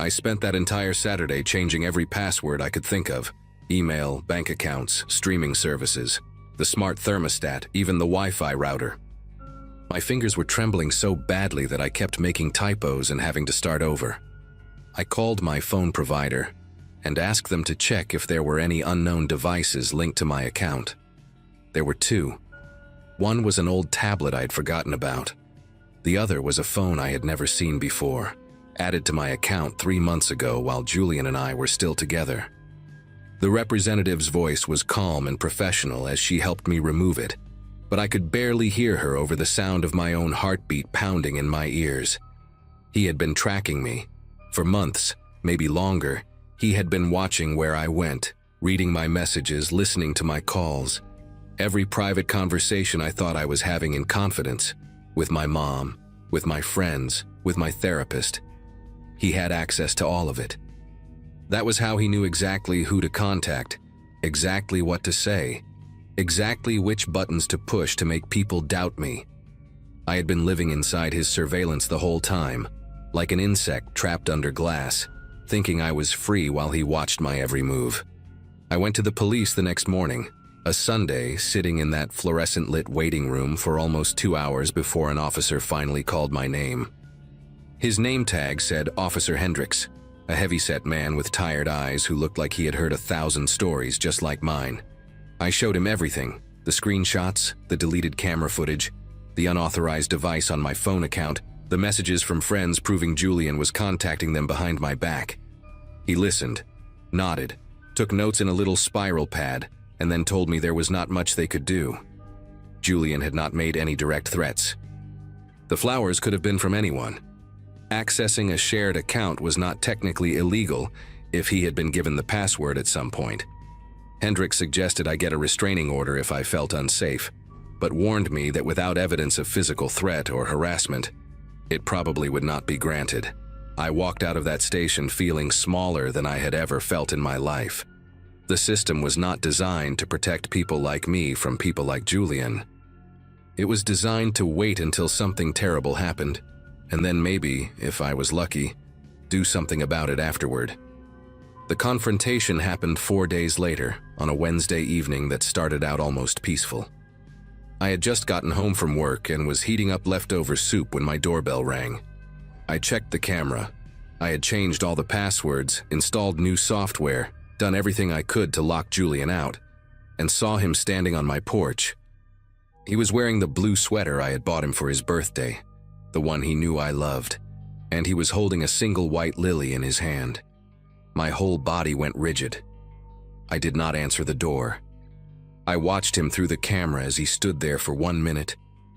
I spent that entire Saturday changing every password I could think of: email, bank accounts, streaming services, the smart thermostat, even the Wi-Fi router. My fingers were trembling so badly that I kept making typos and having to start over. I called my phone provider and asked them to check if there were any unknown devices linked to my account. There were two. One was an old tablet I'd forgotten about. The other was a phone I had never seen before, added to my account 3 months ago while Julian and I were still together. The representative's voice was calm and professional as she helped me remove it, but I could barely hear her over the sound of my own heartbeat pounding in my ears. He had been tracking me. For months, maybe longer, he had been watching where I went, reading my messages, listening to my calls. Every private conversation I thought I was having in confidence, with my mom, with my friends, with my therapist. He had access to all of it. That was how he knew exactly who to contact, exactly what to say, exactly which buttons to push to make people doubt me. I had been living inside his surveillance the whole time, like an insect trapped under glass, thinking I was free while he watched my every move. I went to the police the next morning, a Sunday, sitting in that fluorescent-lit waiting room for almost 2 hours before an officer finally called my name. His name tag said Officer Hendricks, a heavy-set man with tired eyes who looked like he had heard 1,000 stories just like mine. I showed him everything: the screenshots, the deleted camera footage, the unauthorized device on my phone account, the messages from friends proving Julian was contacting them behind my back. He listened, nodded, took notes in a little spiral pad, and then told me there was not much they could do. Julian had not made any direct threats. The flowers could have been from anyone. Accessing a shared account was not technically illegal if he had been given the password at some point. Hendricks suggested I get a restraining order if I felt unsafe, but warned me that without evidence of physical threat or harassment, it probably would not be granted. I walked out of that station feeling smaller than I had ever felt in my life. The system was not designed to protect people like me from people like Julian. It was designed to wait until something terrible happened, and then maybe, if I was lucky, do something about it afterward. The confrontation happened 4 days later, on a Wednesday evening that started out almost peaceful. I had just gotten home from work and was heating up leftover soup when my doorbell rang. I checked the camera. I had changed all the passwords, installed new software, done everything I could to lock Julian out, and saw him standing on my porch. He was wearing the blue sweater I had bought him for his birthday, the one he knew I loved, and he was holding a single white lily in his hand. My whole body went rigid. I did not answer the door. I watched him through the camera as he stood there for 1 minute,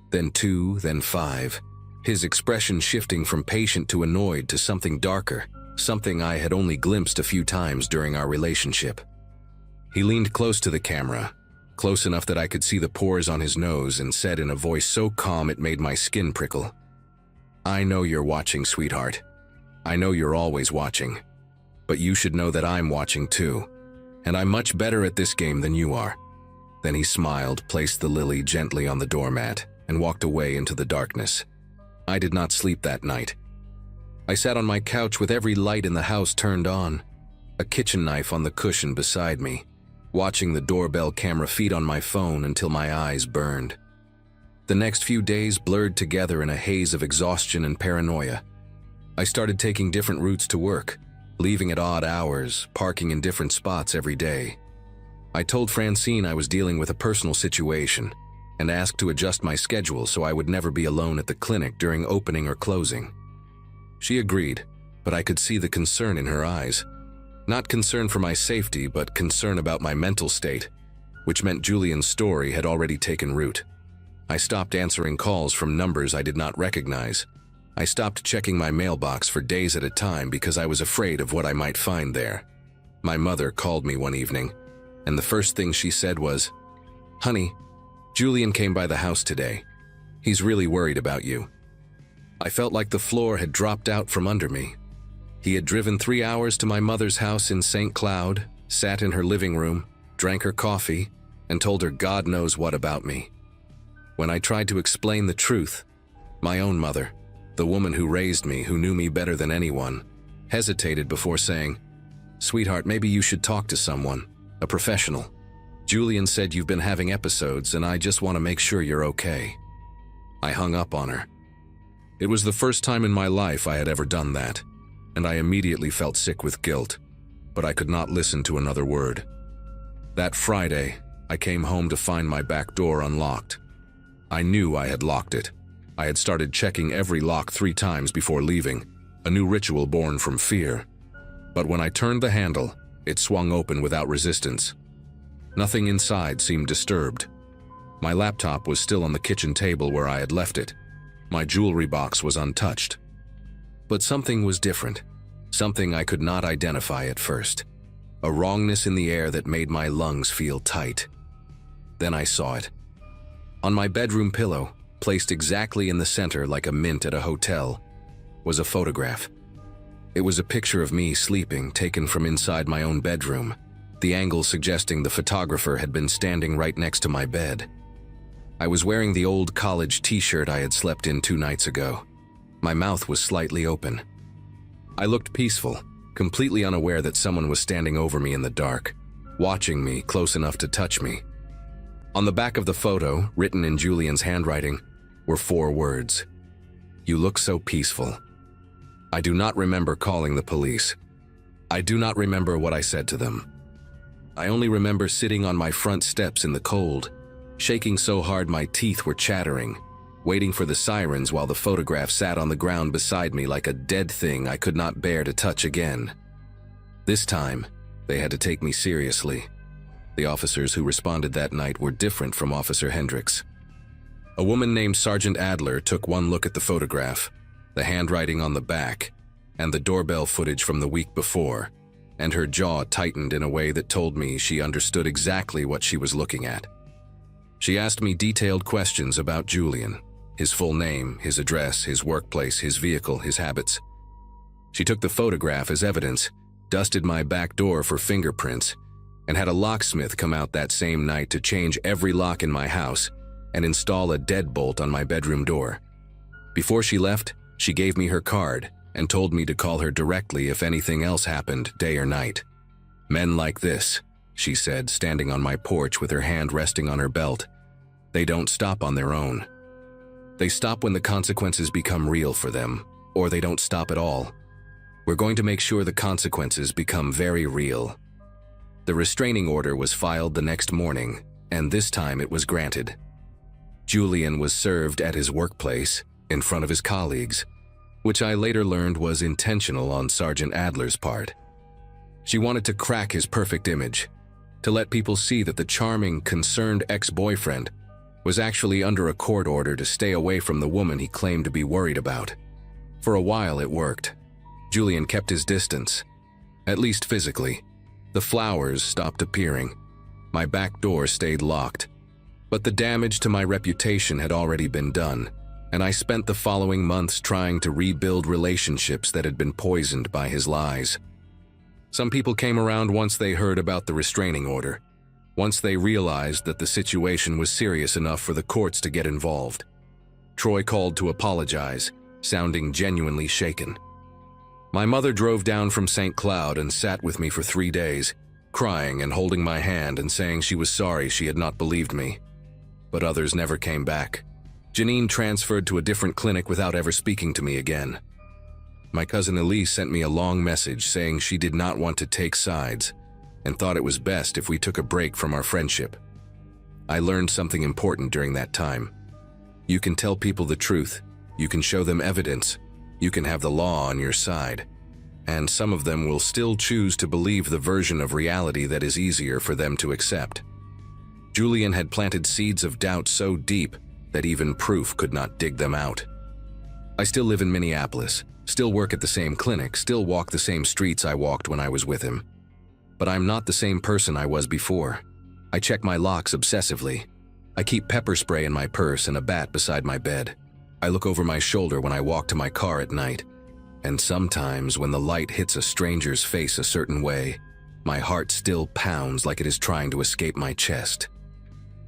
then 2, then 5, his expression shifting from patient to annoyed to something darker, something I had only glimpsed a few times during our relationship. He leaned close to the camera, close enough that I could see the pores on his nose, and said in a voice so calm it made my skin prickle, "I know you're watching, sweetheart. I know you're always watching. But you should know that I'm watching too, and I'm much better at this game than you are." Then he smiled, placed the lily gently on the doormat, and walked away into the darkness. I did not sleep that night. I sat on my couch with every light in the house turned on, a kitchen knife on the cushion beside me, watching the doorbell camera feed on my phone until my eyes burned. The next few days blurred together in a haze of exhaustion and paranoia. I started taking different routes to work, leaving at odd hours, parking in different spots every day. I told Francine I was dealing with a personal situation and asked to adjust my schedule so I would never be alone at the clinic during opening or closing. She agreed, but I could see the concern in her eyes. Not concern for my safety, but concern about my mental state, which meant Julian's story had already taken root. I stopped answering calls from numbers I did not recognize. I stopped checking my mailbox for days at a time because I was afraid of what I might find there. My mother called me one evening, and the first thing she said was, "Honey, Julian came by the house today. He's really worried about you." I felt like the floor had dropped out from under me. He had driven 3 hours to my mother's house in St. Cloud, sat in her living room, drank her coffee, and told her God knows what about me. When I tried to explain the truth, my own mother, the woman who raised me, who knew me better than anyone, hesitated before saying, "Sweetheart, maybe you should talk to someone, a professional. Julian said you've been having episodes, and I just want to make sure you're okay." I hung up on her. It was the first time in my life I had ever done that, and I immediately felt sick with guilt, but I could not listen to another word. That Friday, I came home to find my back door unlocked. I knew I had locked it. I had started checking every lock 3 times before leaving, a new ritual born from fear. But when I turned the handle, it swung open without resistance. Nothing inside seemed disturbed. My laptop was still on the kitchen table where I had left it. My jewelry box was untouched. But something was different, something I could not identify at first. A wrongness in the air that made my lungs feel tight. Then I saw it. On my bedroom pillow, placed exactly in the center like a mint at a hotel, was a photograph. It was a picture of me sleeping, taken from inside my own bedroom, the angle suggesting the photographer had been standing right next to my bed. I was wearing the old college t-shirt I had slept in 2 nights ago. My mouth was slightly open. I looked peaceful, completely unaware that someone was standing over me in the dark, watching me close enough to touch me. On the back of the photo, written in Julian's handwriting, were 4 words. "You look so peaceful." I do not remember calling the police. I do not remember what I said to them. I only remember sitting on my front steps in the cold, shaking so hard my teeth were chattering, waiting for the sirens while the photograph sat on the ground beside me like a dead thing I could not bear to touch again. This time, they had to take me seriously. The officers who responded that night were different from Officer Hendricks. A woman named Sergeant Adler took one look at the photograph, the handwriting on the back, and the doorbell footage from the week before, and her jaw tightened in a way that told me she understood exactly what she was looking at. She asked me detailed questions about Julian, his full name, his address, his workplace, his vehicle, his habits. She took the photograph as evidence, dusted my back door for fingerprints, and had a locksmith come out that same night to change every lock in my house and install a deadbolt on my bedroom door. Before she left, she gave me her card and told me to call her directly if anything else happened, day or night. "Men like this," she said, standing on my porch with her hand resting on her belt, "they don't stop on their own. They stop when the consequences become real for them, or they don't stop at all. We're going to make sure the consequences become very real." The restraining order was filed the next morning, and this time it was granted. Julian was served at his workplace, in front of his colleagues, which I later learned was intentional on Sergeant Adler's part. She wanted to crack his perfect image, to let people see that the charming, concerned ex-boyfriend was actually under a court order to stay away from the woman he claimed to be worried about. For a while it worked. Julian kept his distance, at least physically. The flowers stopped appearing. My back door stayed locked. But the damage to my reputation had already been done, and I spent the following months trying to rebuild relationships that had been poisoned by his lies. Some people came around once they heard about the restraining order, once they realized that the situation was serious enough for the courts to get involved. Troy called to apologize, sounding genuinely shaken. My mother drove down from St. Cloud and sat with me for 3 days, crying and holding my hand and saying she was sorry she had not believed me. But others never came back. Janine transferred to a different clinic without ever speaking to me again. My cousin Elise sent me a long message saying she did not want to take sides and thought it was best if we took a break from our friendship. I learned something important during that time. You can tell people the truth, you can show them evidence, you can have the law on your side, and some of them will still choose to believe the version of reality that is easier for them to accept. Julian had planted seeds of doubt so deep that even proof could not dig them out. I still live in Minneapolis, still work at the same clinic, still walk the same streets I walked when I was with him. But I'm not the same person I was before. I check my locks obsessively. I keep pepper spray in my purse and a bat beside my bed. I look over my shoulder when I walk to my car at night. And sometimes when the light hits a stranger's face a certain way, my heart still pounds like it is trying to escape my chest.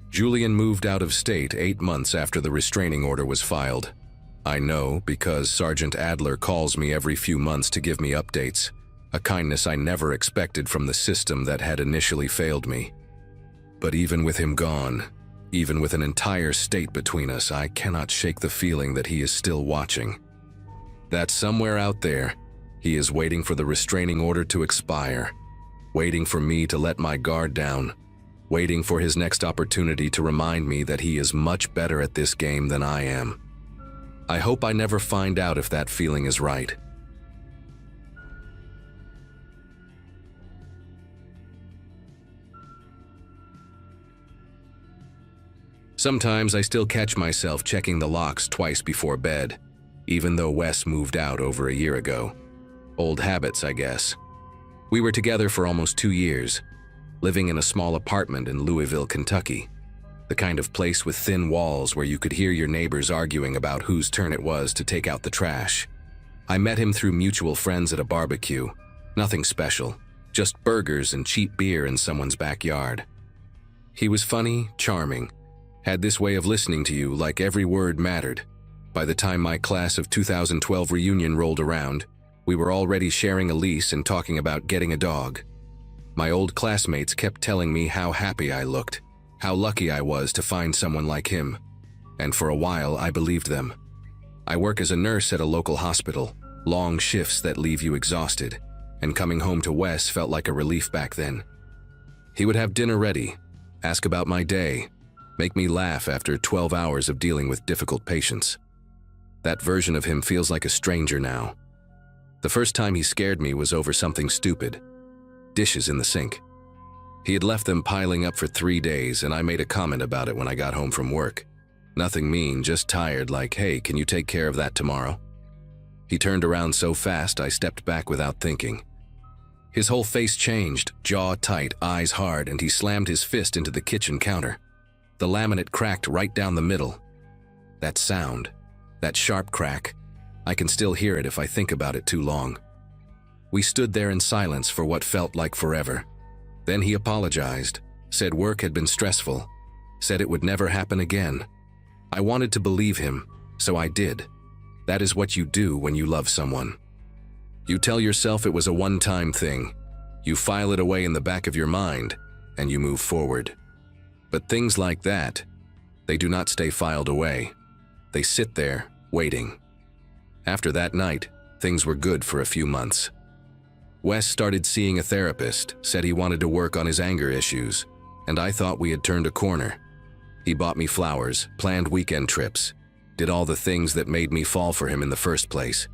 Julian moved out of state 8 months after the restraining order was filed. I know because Sergeant Adler calls me every few months to give me updates, a kindness I never expected from the system that had initially failed me. But even with him gone, even with an entire state between us, I cannot shake the feeling that he is still watching. That somewhere out there, he is waiting for the restraining order to expire, waiting for me to let my guard down, waiting for his next opportunity to remind me that he is much better at this game than I am. I hope I never find out if that feeling is right. Sometimes I still catch myself checking the locks twice before bed, even though Wes moved out over a year ago. Old habits, I guess. We were together for almost 2 years, living in a small apartment in Louisville, Kentucky, the kind of place with thin walls where you could hear your neighbors arguing about whose turn it was to take out the trash. I met him through mutual friends at a barbecue. Nothing special, just burgers and cheap beer in someone's backyard. He was funny, charming, had this way of listening to you like every word mattered. By the time my class of 2012 reunion rolled around, we were already sharing a lease and talking about getting a dog. My old classmates kept telling me how happy I looked, how lucky I was to find someone like him, and for a while I believed them. I work as a nurse at a local hospital, long shifts that leave you exhausted, and coming home to Wes felt like a relief back then. He would have dinner ready, ask about my day, make me laugh after 12 hours of dealing with difficult patients. That version of him feels like a stranger now. The first time he scared me was over something stupid. Dishes in the sink. He had left them piling up for 3 days, and I made a comment about it when I got home from work. Nothing mean, just tired, like, hey, can you take care of that tomorrow? He turned around so fast I stepped back without thinking. His whole face changed, jaw tight, eyes hard, and he slammed his fist into the kitchen counter. The laminate cracked right down the middle. That sound, that sharp crack, I can still hear it if I think about it too long. We stood there in silence for what felt like forever. Then he apologized, said work had been stressful, said it would never happen again. I wanted to believe him, so I did. That is what you do when you love someone. You tell yourself it was a one-time thing. You file it away in the back of your mind, and you move forward. But things like that, they do not stay filed away. They sit there, waiting. After that night, things were good for a few months. Wes started seeing a therapist, said he wanted to work on his anger issues, and I thought we had turned a corner. He bought me flowers, planned weekend trips, did all the things that made me fall for him in the first place.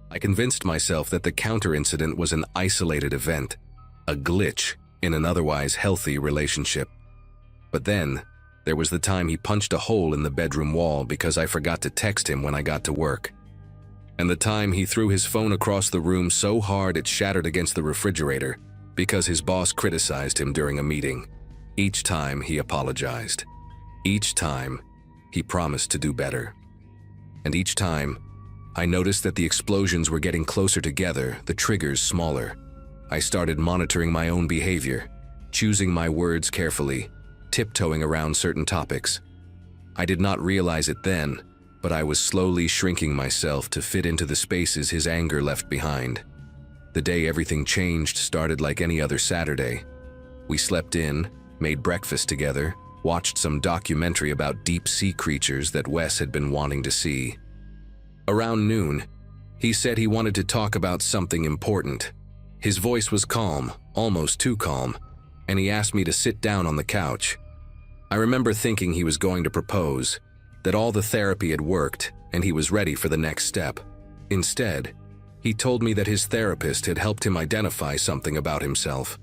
I convinced myself that the counter incident was an isolated event, a glitch in an otherwise healthy relationship. But then, there was the time he punched a hole in the bedroom wall because I forgot to text him when I got to work. And the time he threw his phone across the room so hard it shattered against the refrigerator because his boss criticized him during a meeting. Each time he apologized. Each time he promised to do better. And each time, I noticed that the explosions were getting closer together, the triggers smaller. I started monitoring my own behavior, choosing my words carefully, tiptoeing around certain topics. I did not realize it then, but I was slowly shrinking myself to fit into the spaces his anger left behind. The day everything changed started like any other Saturday. We slept in, made breakfast together, watched some documentary about deep-sea creatures that Wes had been wanting to see. Around noon, he said he wanted to talk about something important. His voice was calm, almost too calm, and he asked me to sit down on the couch. I remember thinking he was going to propose, that all the therapy had worked and he was ready for the next step. Instead, he told me that his therapist had helped him identify something about himself.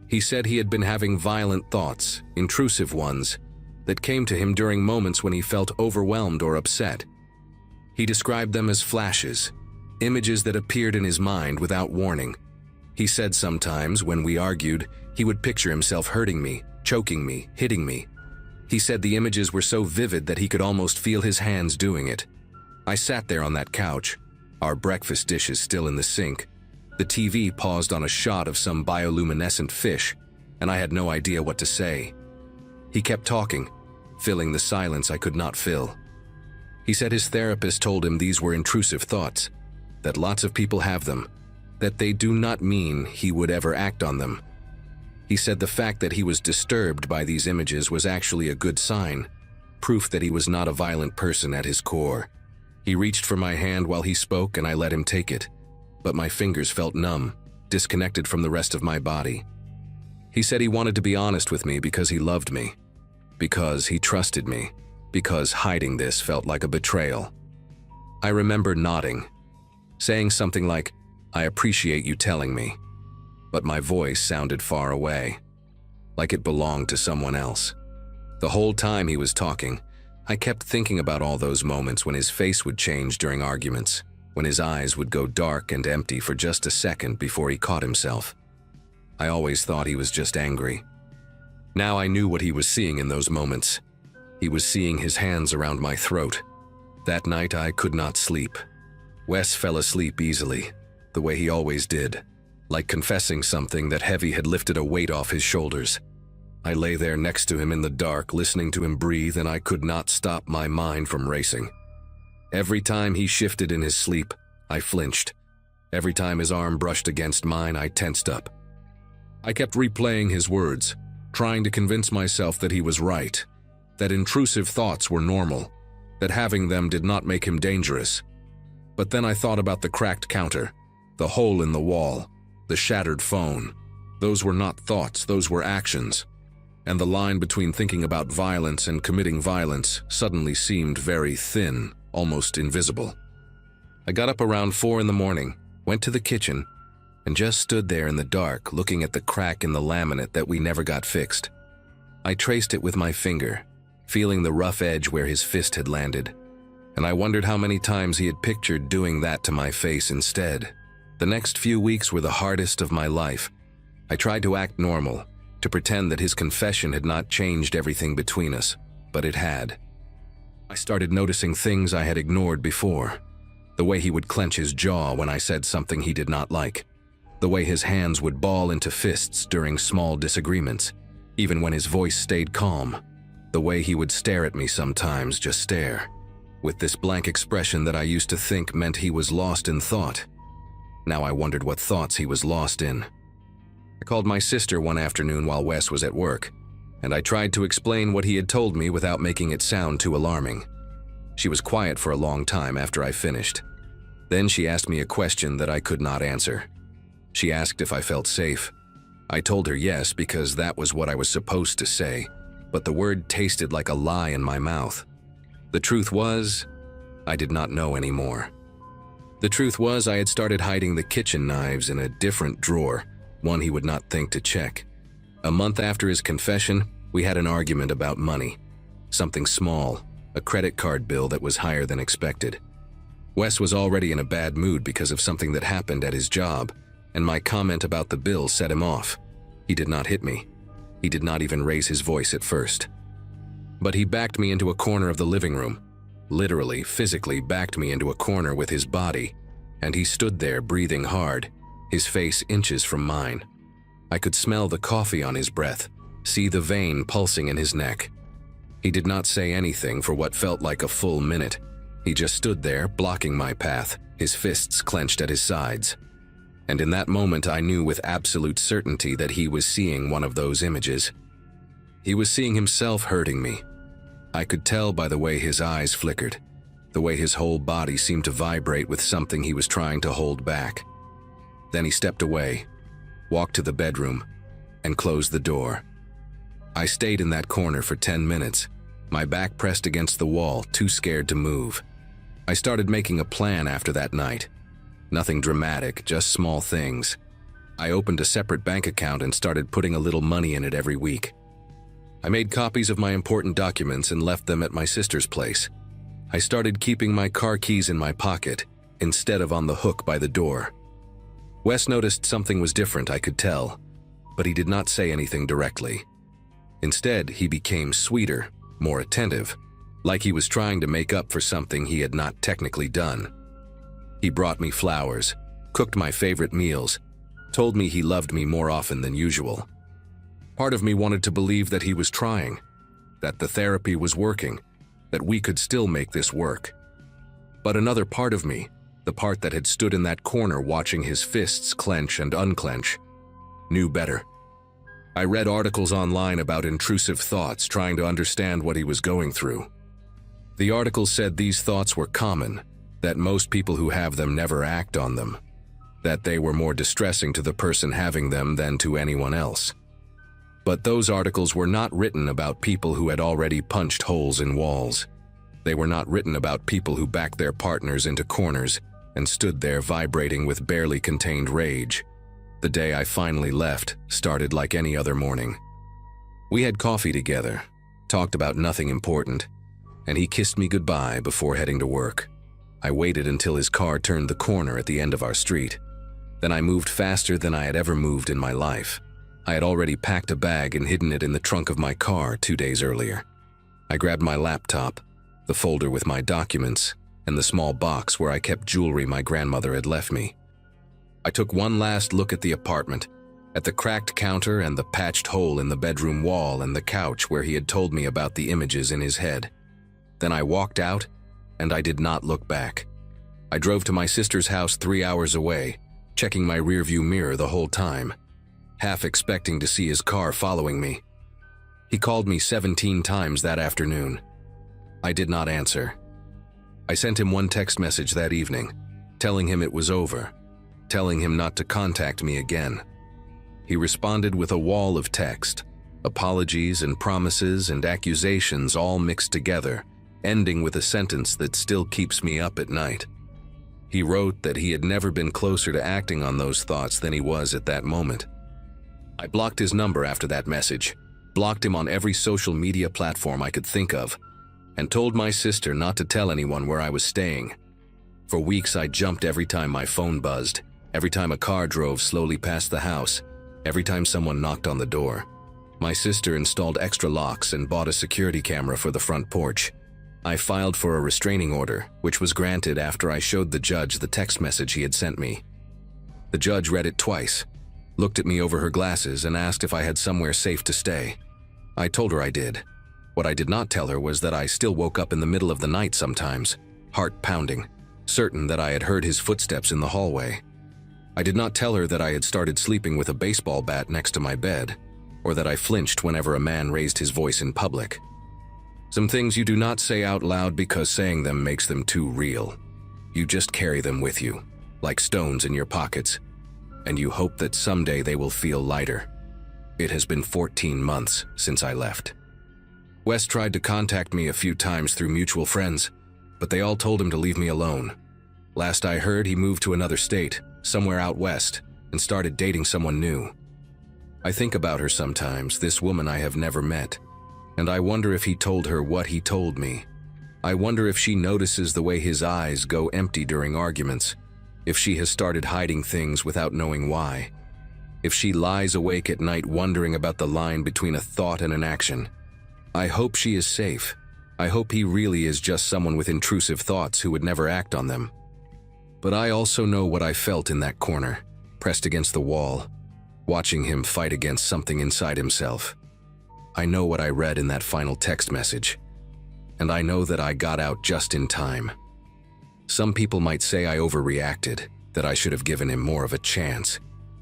He said he had been having violent thoughts, intrusive ones, that came to him during moments when he felt overwhelmed or upset. He described them as flashes, images that appeared in his mind without warning. He said sometimes, when we argued, he would picture himself hurting me, choking me, hitting me. He said the images were so vivid that he could almost feel his hands doing it. I sat there on that couch, our breakfast dishes still in the sink. The TV paused on a shot of some bioluminescent fish, and I had no idea what to say. He kept talking, filling the silence I could not fill. He said his therapist told him these were intrusive thoughts, that lots of people have them, that they do not mean he would ever act on them. He said the fact that he was disturbed by these images was actually a good sign, proof that he was not a violent person at his core. He reached for my hand while he spoke and I let him take it, but my fingers felt numb, disconnected from the rest of my body. He said he wanted to be honest with me because he loved me, because he trusted me, because hiding this felt like a betrayal. I remember nodding, saying something like, "I appreciate you telling me," but my voice sounded far away, like it belonged to someone else. The whole time he was talking, I kept thinking about all those moments when his face would change during arguments, when his eyes would go dark and empty for just a second before he caught himself. I always thought he was just angry. Now I knew what he was seeing in those moments. He was seeing his hands around my throat. That night I could not sleep. Wes fell asleep easily, the way he always did, like confessing something that heavy had lifted a weight off his shoulders. I lay there next to him in the dark, listening to him breathe, and I could not stop my mind from racing. Every time he shifted in his sleep, I flinched. Every time his arm brushed against mine, I tensed up. I kept replaying his words, trying to convince myself that he was right, that intrusive thoughts were normal, that having them did not make him dangerous. But then I thought about the cracked counter, the hole in the wall, the shattered phone. Those were not thoughts, those were actions. And the line between thinking about violence and committing violence suddenly seemed very thin, almost invisible. I got up around 4 in the morning, went to the kitchen, and just stood there in the dark looking at the crack in the laminate that we never got fixed. I traced it with my finger, feeling the rough edge where his fist had landed, and I wondered how many times he had pictured doing that to my face instead. The next few weeks were the hardest of my life. I tried to act normal, to pretend that his confession had not changed everything between us, but it had. I started noticing things I had ignored before. The way he would clench his jaw when I said something he did not like. The way his hands would ball into fists during small disagreements, even when his voice stayed calm. The way he would stare at me sometimes, just stare, with this blank expression that I used to think meant he was lost in thought. Now I wondered what thoughts he was lost in. I called my sister one afternoon while Wes was at work, and I tried to explain what he had told me without making it sound too alarming. She was quiet for a long time after I finished. Then she asked me a question that I could not answer. She asked if I felt safe. I told her yes because that was what I was supposed to say, but the word tasted like a lie in my mouth. The truth was, I did not know anymore. The truth was I had started hiding the kitchen knives in a different drawer, one he would not think to check. A month after his confession, we had an argument about money. Something small, a credit card bill that was higher than expected. Wes was already in a bad mood because of something that happened at his job, and my comment about the bill set him off. He did not hit me. He did not even raise his voice at first. But he backed me into a corner of the living room, literally, physically backed me into a corner with his body, and he stood there breathing hard, his face inches from mine. I could smell the coffee on his breath, see the vein pulsing in his neck. He did not say anything for what felt like a full minute. He just stood there, blocking my path, his fists clenched at his sides. And in that moment I knew with absolute certainty that he was seeing one of those images. He was seeing himself hurting me. I could tell by the way his eyes flickered, the way his whole body seemed to vibrate with something he was trying to hold back. Then he stepped away, walked to the bedroom, and closed the door. I stayed in that corner for 10 minutes, my back pressed against the wall, too scared to move. I started making a plan after that night. Nothing dramatic, just small things. I opened a separate bank account and started putting a little money in it every week. I made copies of my important documents and left them at my sister's place. I started keeping my car keys in my pocket, instead of on the hook by the door. Wes noticed something was different, I could tell, but he did not say anything directly. Instead, he became sweeter, more attentive, like he was trying to make up for something he had not technically done. He brought me flowers, cooked my favorite meals, told me he loved me more often than usual. Part of me wanted to believe that he was trying, that the therapy was working, that we could still make this work. But another part of me, the part that had stood in that corner watching his fists clench and unclench, knew better. I read articles online about intrusive thoughts, trying to understand what he was going through. The articles said these thoughts were common, that most people who have them never act on them, that they were more distressing to the person having them than to anyone else. But those articles were not written about people who had already punched holes in walls. They were not written about people who backed their partners into corners and stood there vibrating with barely contained rage. The day I finally left started like any other morning. We had coffee together, talked about nothing important, and he kissed me goodbye before heading to work. I waited until his car turned the corner at the end of our street. Then I moved faster than I had ever moved in my life. I had already packed a bag and hidden it in the trunk of my car 2 days earlier. I grabbed my laptop, the folder with my documents, and the small box where I kept jewelry my grandmother had left me. I took one last look at the apartment, at the cracked counter and the patched hole in the bedroom wall and the couch where he had told me about the images in his head. Then I walked out, and I did not look back. I drove to my sister's house 3 hours away, checking my rearview mirror the whole time, half expecting to see his car following me. He called me 17 times that afternoon. I did not answer. I sent him one text message that evening, telling him it was over, telling him not to contact me again. He responded with a wall of text, apologies and promises and accusations all mixed together, ending with a sentence that still keeps me up at night. He wrote that he had never been closer to acting on those thoughts than he was at that moment. I blocked his number after that message, blocked him on every social media platform I could think of, and told my sister not to tell anyone where I was staying. For weeks I jumped every time my phone buzzed, every time a car drove slowly past the house, every time someone knocked on the door. My sister installed extra locks and bought a security camera for the front porch. I filed for a restraining order, which was granted after I showed the judge the text message he had sent me. The judge read it twice, looked at me over her glasses, and asked if I had somewhere safe to stay. I told her I did. What I did not tell her was that I still woke up in the middle of the night sometimes, heart pounding, certain that I had heard his footsteps in the hallway. I did not tell her that I had started sleeping with a baseball bat next to my bed, or that I flinched whenever a man raised his voice in public. Some things you do not say out loud because saying them makes them too real. You just carry them with you, like stones in your pockets, and you hope that someday they will feel lighter. It has been 14 months since I left. Wes tried to contact me a few times through mutual friends, but they all told him to leave me alone. Last I heard, he moved to another state, somewhere out west, and started dating someone new. I think about her sometimes, this woman I have never met, and I wonder if he told her what he told me. I wonder if she notices the way his eyes go empty during arguments, if she has started hiding things without knowing why, if she lies awake at night wondering about the line between a thought and an action. I hope she is safe. I hope he really is just someone with intrusive thoughts who would never act on them. But I also know what I felt in that corner, pressed against the wall, watching him fight against something inside himself. I know what I read in that final text message, and I know that I got out just in time. Some people might say I overreacted, that I should have given him more of a chance,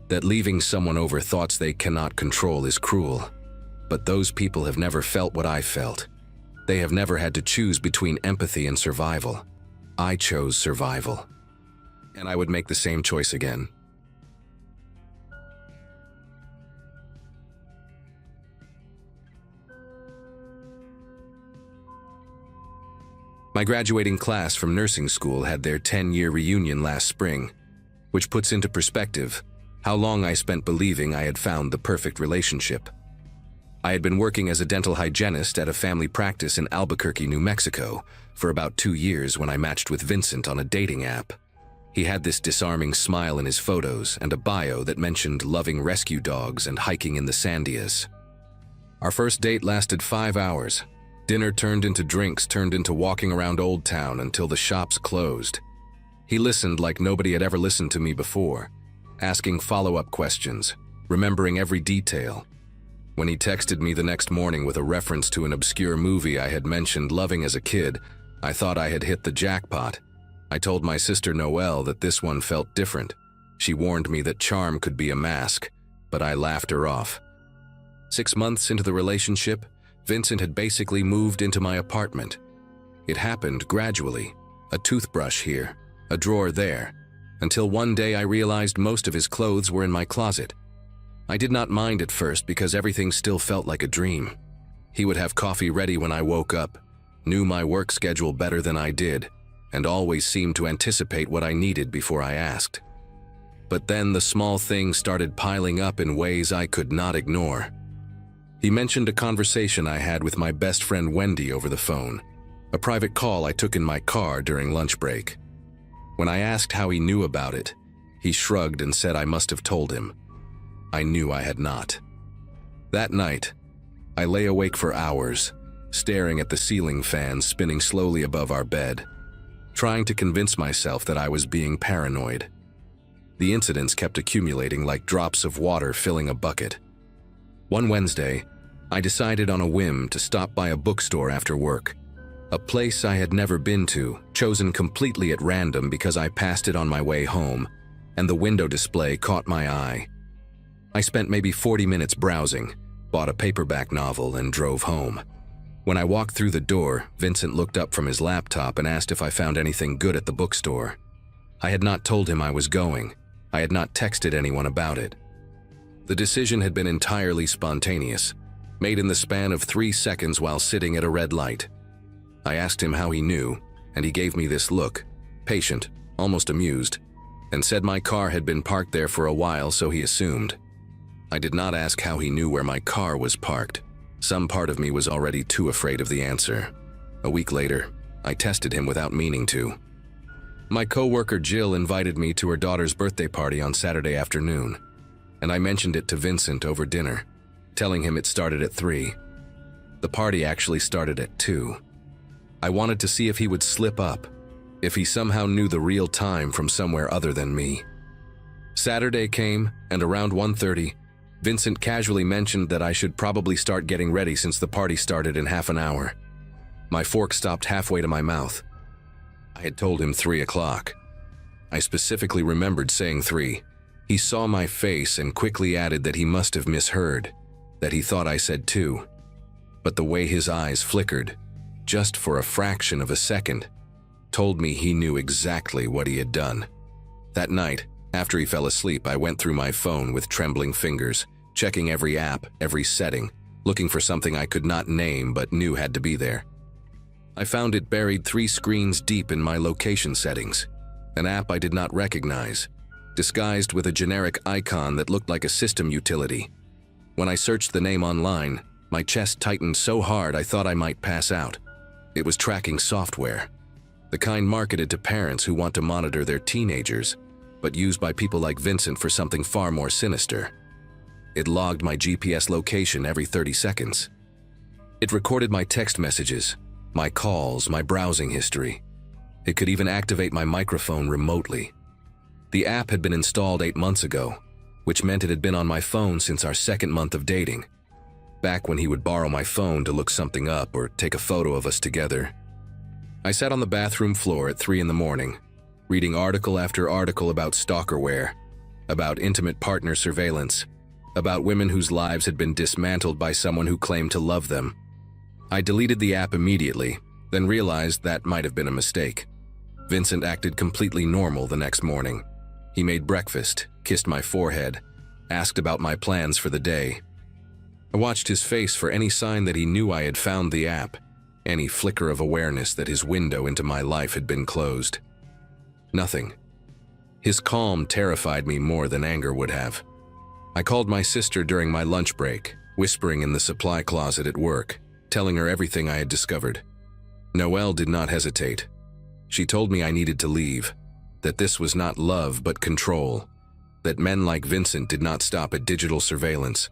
that leaving someone over thoughts they cannot control is cruel. But those people have never felt what I felt. They have never had to choose between empathy and survival. I chose survival. And I would make the same choice again. My graduating class from nursing school had their 10-year reunion last spring, which puts into perspective how long I spent believing I had found the perfect relationship. I had been working as a dental hygienist at a family practice in Albuquerque, New Mexico, for about 2 years when I matched with Vincent on a dating app. He had this disarming smile in his photos and a bio that mentioned loving rescue dogs and hiking in the Sandias. Our first date lasted 5 hours. Dinner turned into drinks, turned into walking around Old Town until the shops closed. He listened like nobody had ever listened to me before, asking follow-up questions, remembering every detail. When he texted me the next morning with a reference to an obscure movie I had mentioned loving as a kid, I thought I had hit the jackpot. I told my sister Noelle that this one felt different. She warned me that charm could be a mask, but I laughed her off. 6 months into the relationship, Vincent had basically moved into my apartment. It happened gradually, a toothbrush here, a drawer there, until one day I realized most of his clothes were in my closet. I did not mind at first because everything still felt like a dream. He would have coffee ready when I woke up, knew my work schedule better than I did, and always seemed to anticipate what I needed before I asked. But then the small things started piling up in ways I could not ignore. He mentioned a conversation I had with my best friend Wendy over the phone, a private call I took in my car during lunch break. When I asked how he knew about it, he shrugged and said I must have told him. I knew I had not. That night, I lay awake for hours, staring at the ceiling fan spinning slowly above our bed, trying to convince myself that I was being paranoid. The incidents kept accumulating like drops of water filling a bucket. One Wednesday, I decided on a whim to stop by a bookstore after work, a place I had never been to, chosen completely at random because I passed it on my way home, and the window display caught my eye. I spent maybe 40 minutes browsing, bought a paperback novel, and drove home. When I walked through the door, Vincent looked up from his laptop and asked if I found anything good at the bookstore. I had not told him I was going. I had not texted anyone about it. The decision had been entirely spontaneous, made in the span of 3 seconds while sitting at a red light. I asked him how he knew, and he gave me this look, patient, almost amused, and said my car had been parked there for a while, so he assumed. I did not ask how he knew where my car was parked. Some part of me was already too afraid of the answer. A week later, I tested him without meaning to. My coworker Jill invited me to her daughter's birthday party on Saturday afternoon, and I mentioned it to Vincent over dinner, telling him it started at 3. The party actually started at 2. I wanted to see if he would slip up, if he somehow knew the real time from somewhere other than me. Saturday came, and around 1:30, Vincent casually mentioned that I should probably start getting ready since the party started in half an hour. My fork stopped halfway to my mouth. I had told him 3 o'clock. I specifically remembered saying 3. He saw my face and quickly added that he must have misheard, that he thought I said 2. But the way his eyes flickered, just for a fraction of a second, told me he knew exactly what he had done. That night, after he fell asleep, I went through my phone with trembling fingers, checking every app, every setting, looking for something I could not name but knew had to be there. I found it buried 3 screens deep in my location settings, an app I did not recognize, disguised with a generic icon that looked like a system utility. When I searched the name online, my chest tightened so hard I thought I might pass out. It was tracking software, the kind marketed to parents who want to monitor their teenagers, but used by people like Vincent for something far more sinister. It logged my GPS location every 30 seconds. It recorded my text messages, my calls, my browsing history. It could even activate my microphone remotely. The app had been installed 8 months ago, which meant it had been on my phone since our 2nd month of dating, back when he would borrow my phone to look something up or take a photo of us together. I sat on the bathroom floor at 3 in the morning, reading article after article about stalkerware, about intimate partner surveillance, about women whose lives had been dismantled by someone who claimed to love them. I deleted the app immediately, then realized that might have been a mistake. Vincent acted completely normal the next morning. He made breakfast, kissed my forehead, asked about my plans for the day. I watched his face for any sign that he knew I had found the app, any flicker of awareness that his window into my life had been closed. Nothing. His calm terrified me more than anger would have. I called my sister during my lunch break, whispering in the supply closet at work, telling her everything I had discovered. Noelle did not hesitate. She told me I needed to leave, that this was not love but control, that men like Vincent did not stop at digital surveillance.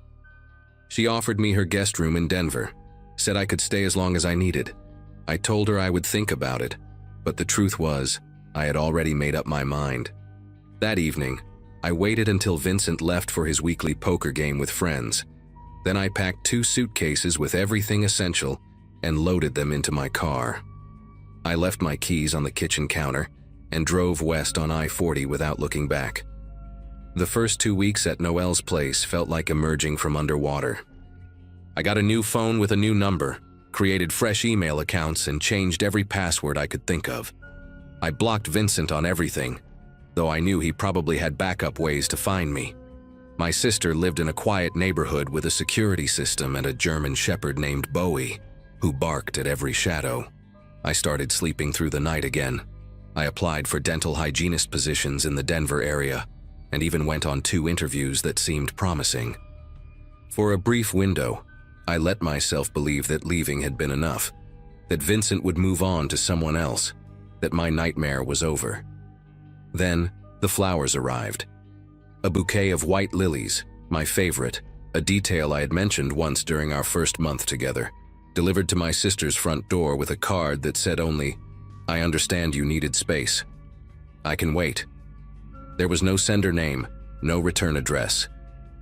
She offered me her guest room in Denver, said I could stay as long as I needed. I told her I would think about it, but the truth was, I had already made up my mind. That evening, I waited until Vincent left for his weekly poker game with friends. Then I packed 2 suitcases with everything essential and loaded them into my car. I left my keys on the kitchen counter and drove west on I-40 without looking back. The first 2 weeks at Noelle's place felt like emerging from underwater. I got a new phone with a new number, created fresh email accounts, and changed every password I could think of. I blocked Vincent on everything, though I knew he probably had backup ways to find me. My sister lived in a quiet neighborhood with a security system and a German shepherd named Bowie, who barked at every shadow. I started sleeping through the night again. I applied for dental hygienist positions in the Denver area, and even went on 2 interviews that seemed promising. For a brief window, I let myself believe that leaving had been enough, that Vincent would move on to someone else, that my nightmare was over. Then, the flowers arrived. A bouquet of white lilies, my favorite, a detail I had mentioned once during our first month together, delivered to my sister's front door with a card that said only, "I understand you needed space. I can wait." There was no sender name, no return address,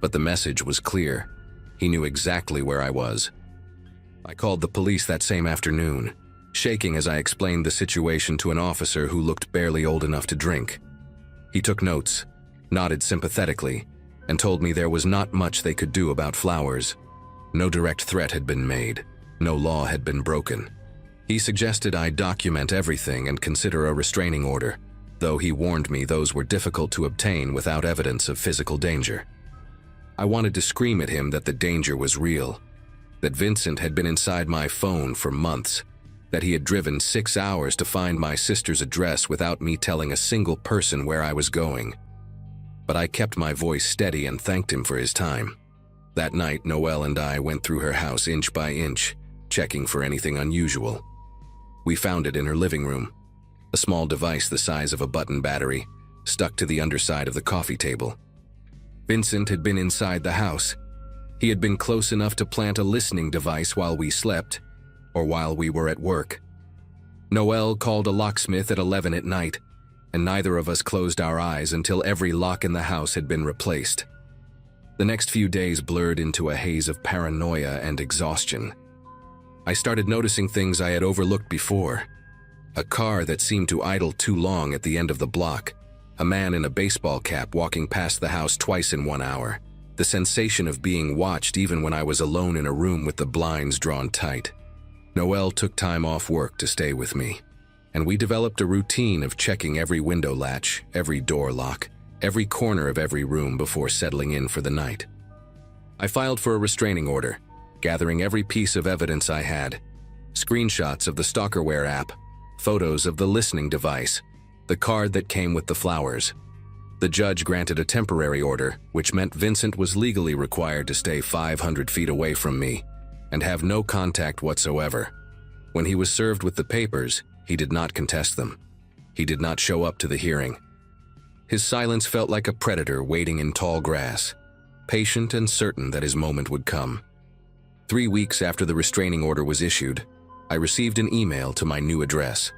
but the message was clear. He knew exactly where I was. I called the police that same afternoon, shaking as I explained the situation to an officer who looked barely old enough to drink. He took notes, nodded sympathetically, and told me there was not much they could do about flowers. No direct threat had been made, no law had been broken. He suggested I document everything and consider a restraining order, though he warned me those were difficult to obtain without evidence of physical danger. I wanted to scream at him that the danger was real, that Vincent had been inside my phone for months, that he had driven 6 hours to find my sister's address without me telling a single person where I was going. But I kept my voice steady and thanked him for his time. That night, Noelle and I went through her house inch by inch, checking for anything unusual. We found it in her living room, a small device the size of a button battery, stuck to the underside of the coffee table. Vincent had been inside the house. He had been close enough to plant a listening device while we slept, or while we were at work. Noelle called a locksmith at 11 at night, and neither of us closed our eyes until every lock in the house had been replaced. The next few days blurred into a haze of paranoia and exhaustion. I started noticing things I had overlooked before. A car that seemed to idle too long at the end of the block, a man in a baseball cap walking past the house twice in 1 hour, the sensation of being watched even when I was alone in a room with the blinds drawn tight. Noelle took time off work to stay with me, and we developed a routine of checking every window latch, every door lock, every corner of every room before settling in for the night. I filed for a restraining order, gathering every piece of evidence I had: screenshots of the Stalkerware app, photos of the listening device, the card that came with the flowers. The judge granted a temporary order, which meant Vincent was legally required to stay 500 feet away from me and have no contact whatsoever. When he was served with the papers, he did not contest them. He did not show up to the hearing. His silence felt like a predator waiting in tall grass, patient and certain that his moment would come. 3 weeks after the restraining order was issued, I received an email to my new address,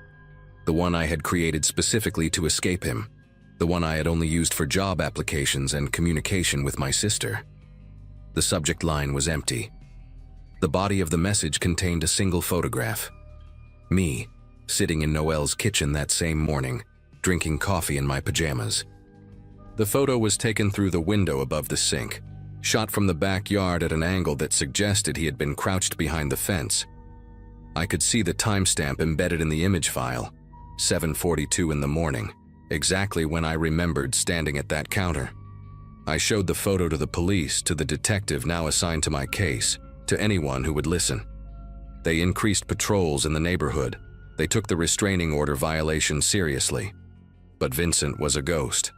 the one I had created specifically to escape him, the one I had only used for job applications and communication with my sister. The subject line was empty. The body of the message contained a single photograph. Me, sitting in Noelle's kitchen that same morning, drinking coffee in my pajamas. The photo was taken through the window above the sink, shot from the backyard at an angle that suggested he had been crouched behind the fence. I could see the timestamp embedded in the image file, 7:42 in the morning, exactly when I remembered standing at that counter. I showed the photo to the police, to the detective now assigned to my case, to anyone who would listen. They increased patrols in the neighborhood. They took the restraining order violation seriously. But Vincent was a ghost.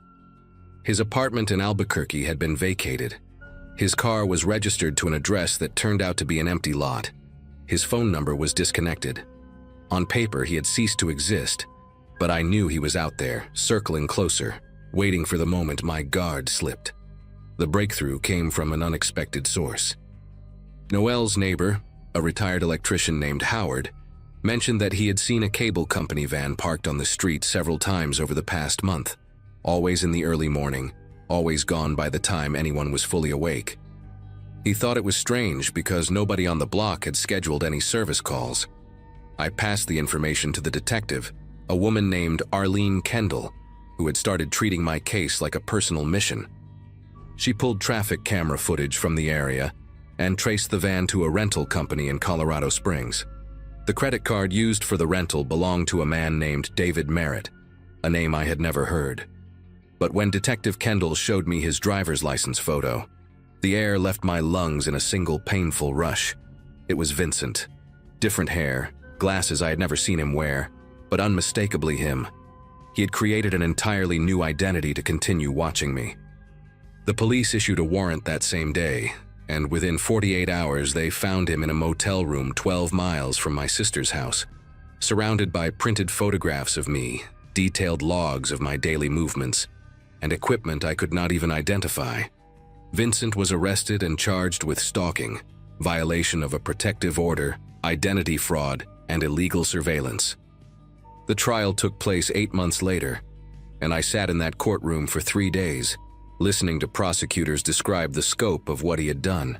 His apartment in Albuquerque had been vacated. His car was registered to an address that turned out to be an empty lot. His phone number was disconnected. On paper, he had ceased to exist, but I knew he was out there, circling closer, waiting for the moment my guard slipped. The breakthrough came from an unexpected source. Noelle's neighbor, a retired electrician named Howard, mentioned that he had seen a cable company van parked on the street several times over the past month, always in the early morning, always gone by the time anyone was fully awake. He thought it was strange because nobody on the block had scheduled any service calls. I passed the information to the detective, a woman named Arlene Kendall, who had started treating my case like a personal mission. She pulled traffic camera footage from the area and traced the van to a rental company in Colorado Springs. The credit card used for the rental belonged to a man named David Merritt, a name I had never heard. But when Detective Kendall showed me his driver's license photo, the air left my lungs in a single painful rush. It was Vincent. Different hair, glasses I had never seen him wear, but unmistakably him. He had created an entirely new identity to continue watching me. The police issued a warrant that same day, and within 48 hours they found him in a motel room 12 miles from my sister's house, surrounded by printed photographs of me, detailed logs of my daily movements, and equipment I could not even identify. Vincent was arrested and charged with stalking, violation of a protective order, identity fraud, and illegal surveillance. The trial took place 8 months later, and I sat in that courtroom for 3 days, listening to prosecutors describe the scope of what he had done.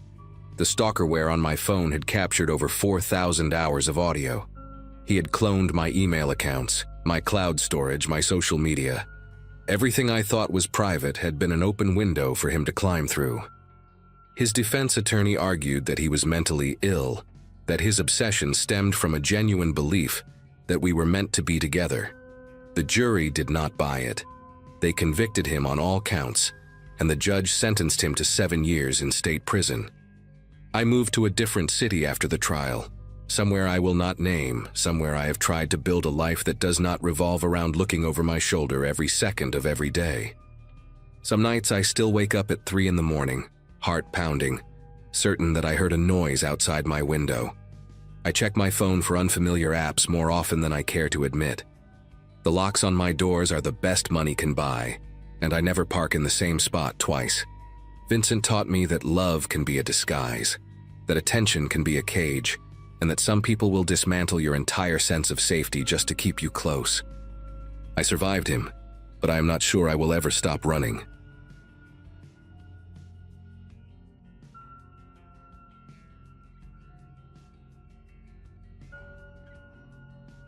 The stalkerware on my phone had captured over 4,000 hours of audio. He had cloned my email accounts, my cloud storage, my social media. Everything I thought was private had been an open window for him to climb through. His defense attorney argued that he was mentally ill, that his obsession stemmed from a genuine belief that we were meant to be together. The jury did not buy it. They convicted him on all counts, and the judge sentenced him to 7 years in state prison. I moved to a different city after the trial, somewhere I will not name, somewhere I have tried to build a life that does not revolve around looking over my shoulder every second of every day. Some nights I still wake up at 3 in the morning, heart pounding, certain that I heard a noise outside my window. I check my phone for unfamiliar apps more often than I care to admit. The locks on my doors are the best money can buy, and I never park in the same spot twice. Vincent taught me that love can be a disguise, that attention can be a cage, and that some people will dismantle your entire sense of safety just to keep you close. I survived him, but I am not sure I will ever stop running.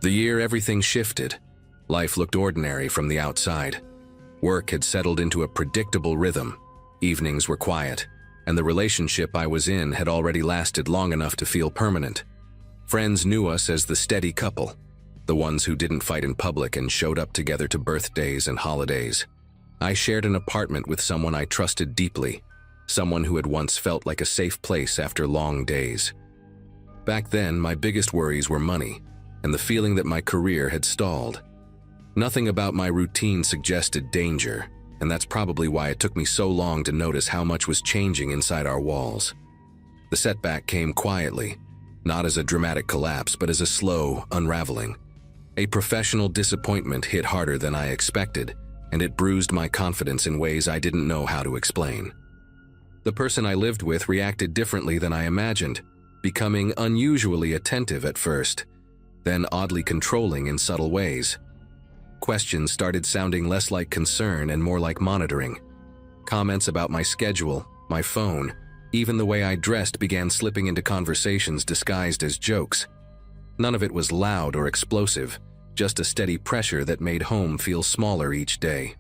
The year everything shifted. Life looked ordinary from the outside. Work had settled into a predictable rhythm. Evenings were quiet, and the relationship I was in had already lasted long enough to feel permanent. Friends knew us as the steady couple, the ones who didn't fight in public and showed up together to birthdays and holidays. I shared an apartment with someone I trusted deeply, someone who had once felt like a safe place after long days. Back then, my biggest worries were money, and the feeling that my career had stalled. Nothing about my routine suggested danger, and that's probably why it took me so long to notice how much was changing inside our walls. The setback came quietly, not as a dramatic collapse, but as a slow unraveling. A professional disappointment hit harder than I expected, and it bruised my confidence in ways I didn't know how to explain. The person I lived with reacted differently than I imagined, becoming unusually attentive at first, then oddly controlling in subtle ways. Questions started sounding less like concern and more like monitoring. Comments about my schedule, my phone, even the way I dressed began slipping into conversations disguised as jokes. None of it was loud or explosive, just a steady pressure that made home feel smaller each day.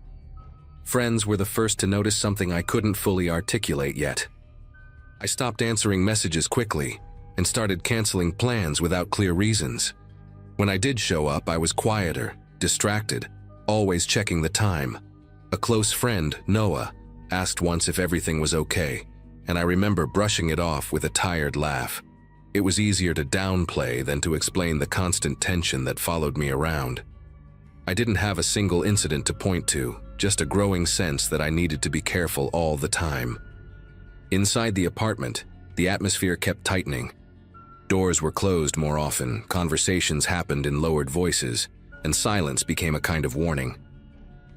Friends were the first to notice something I couldn't fully articulate yet. I stopped answering messages quickly and started canceling plans without clear reasons. When I did show up, I was quieter, distracted, always checking the time. A close friend, Noah, asked once if everything was okay, and I remember brushing it off with a tired laugh. It was easier to downplay than to explain the constant tension that followed me around. I didn't have a single incident to point to, just a growing sense that I needed to be careful all the time. Inside the apartment, the atmosphere kept tightening. Doors were closed more often, conversations happened in lowered voices, and silence became a kind of warning.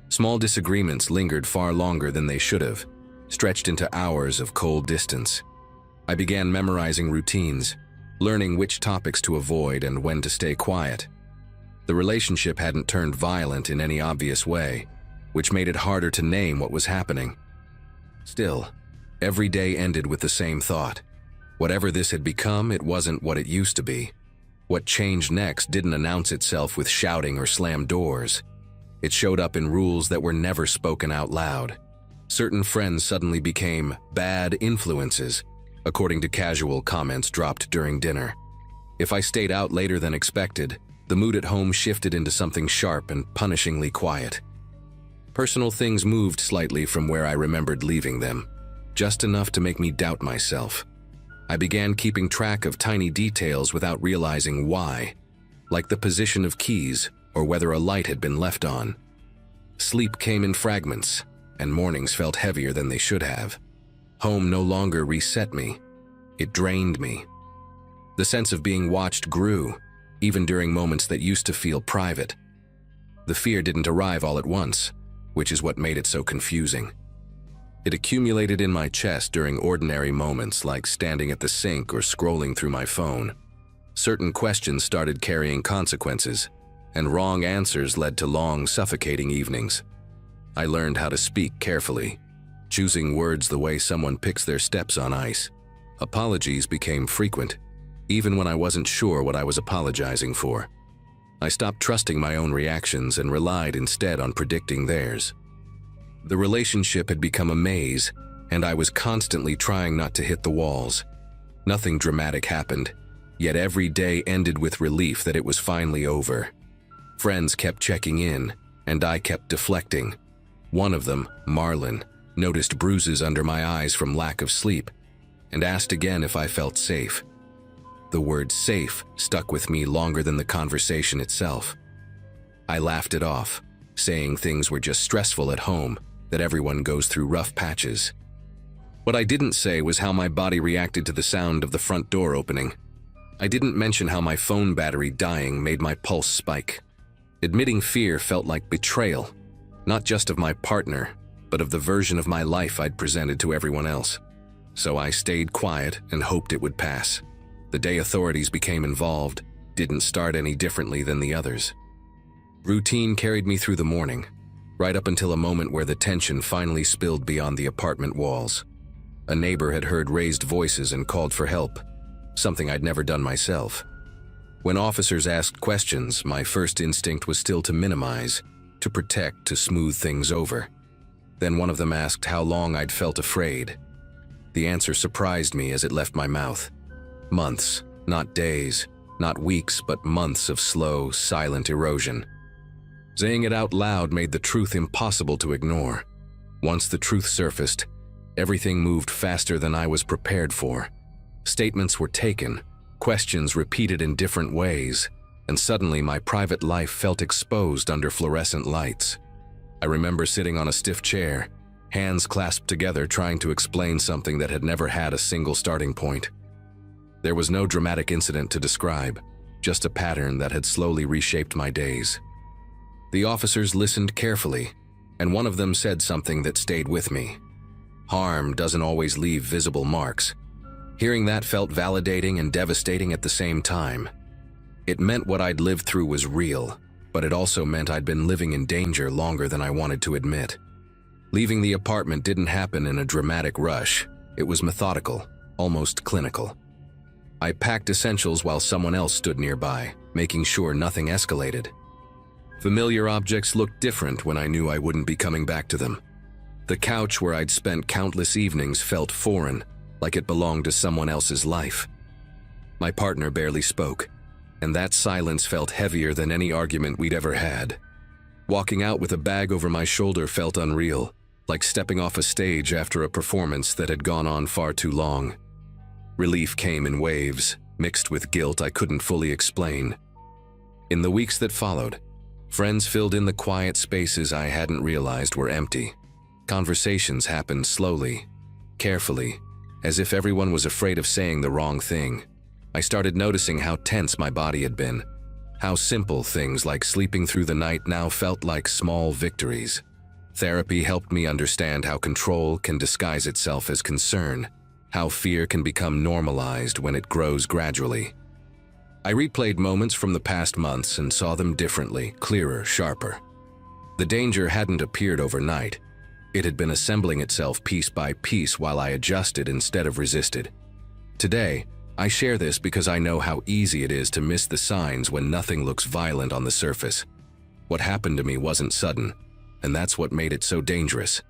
Small disagreements lingered far longer than they should have, stretched into hours of cold distance. I began memorizing routines, learning which topics to avoid and when to stay quiet. The relationship hadn't turned violent in any obvious way, which made it harder to name what was happening. Still, every day ended with the same thought. Whatever this had become, it wasn't what it used to be. What changed next didn't announce itself with shouting or slammed doors. It showed up in rules that were never spoken out loud. Certain friends suddenly became bad influences, according to casual comments dropped during dinner. If I stayed out later than expected, the mood at home shifted into something sharp and punishingly quiet. Personal things moved slightly from where I remembered leaving them, just enough to make me doubt myself. I began keeping track of tiny details without realizing why, like the position of keys or whether a light had been left on. Sleep came in fragments, and mornings felt heavier than they should have. Home no longer reset me. It drained me. The sense of being watched grew, even during moments that used to feel private. The fear didn't arrive all at once, which is what made it so confusing. It accumulated in my chest during ordinary moments like standing at the sink or scrolling through my phone. Certain questions started carrying consequences, and wrong answers led to long, suffocating evenings. I learned how to speak carefully, choosing words the way someone picks their steps on ice. Apologies became frequent, even when I wasn't sure what I was apologizing for. I stopped trusting my own reactions and relied instead on predicting theirs. The relationship had become a maze, and I was constantly trying not to hit the walls. Nothing dramatic happened, yet every day ended with relief that it was finally over. Friends kept checking in, and I kept deflecting. One of them, Marlon, noticed bruises under my eyes from lack of sleep, and asked again if I felt safe. The word safe stuck with me longer than the conversation itself. I laughed it off, saying things were just stressful at home, that everyone goes through rough patches. What I didn't say was how my body reacted to the sound of the front door opening. I didn't mention how my phone battery dying made my pulse spike. Admitting fear felt like betrayal, not just of my partner, but of the version of my life I'd presented to everyone else. So I stayed quiet and hoped it would pass. The day authorities became involved didn't start any differently than the others. Routine carried me through the morning, right up until a moment where the tension finally spilled beyond the apartment walls. A neighbor had heard raised voices and called for help, something I'd never done myself. When officers asked questions, my first instinct was still to minimize, to protect, to smooth things over. Then one of them asked how long I'd felt afraid. The answer surprised me as it left my mouth. Months, not days, not weeks, but months of slow, silent erosion. Saying it out loud made the truth impossible to ignore. Once the truth surfaced, everything moved faster than I was prepared for. Statements were taken, questions repeated in different ways, and suddenly my private life felt exposed under fluorescent lights. I remember sitting on a stiff chair, hands clasped together trying to explain something that had never had a single starting point. There was no dramatic incident to describe, just a pattern that had slowly reshaped my days. The officers listened carefully, and one of them said something that stayed with me. Harm doesn't always leave visible marks. Hearing that felt validating and devastating at the same time. It meant what I'd lived through was real, but it also meant I'd been living in danger longer than I wanted to admit. Leaving the apartment didn't happen in a dramatic rush. It was methodical, almost clinical. I packed essentials while someone else stood nearby, making sure nothing escalated. Familiar objects looked different when I knew I wouldn't be coming back to them. The couch where I'd spent countless evenings felt foreign, like it belonged to someone else's life. My partner barely spoke, and that silence felt heavier than any argument we'd ever had. Walking out with a bag over my shoulder felt unreal, like stepping off a stage after a performance that had gone on far too long. Relief came in waves, mixed with guilt I couldn't fully explain. In the weeks that followed, friends filled in the quiet spaces I hadn't realized were empty. Conversations happened slowly, carefully, as if everyone was afraid of saying the wrong thing. I started noticing how tense my body had been, how simple things like sleeping through the night now felt like small victories. Therapy helped me understand how control can disguise itself as concern, how fear can become normalized when it grows gradually. I replayed moments from the past months and saw them differently, clearer, sharper. The danger hadn't appeared overnight. It had been assembling itself piece by piece while I adjusted instead of resisted. Today, I share this because I know how easy it is to miss the signs when nothing looks violent on the surface. What happened to me wasn't sudden, and that's what made it so dangerous.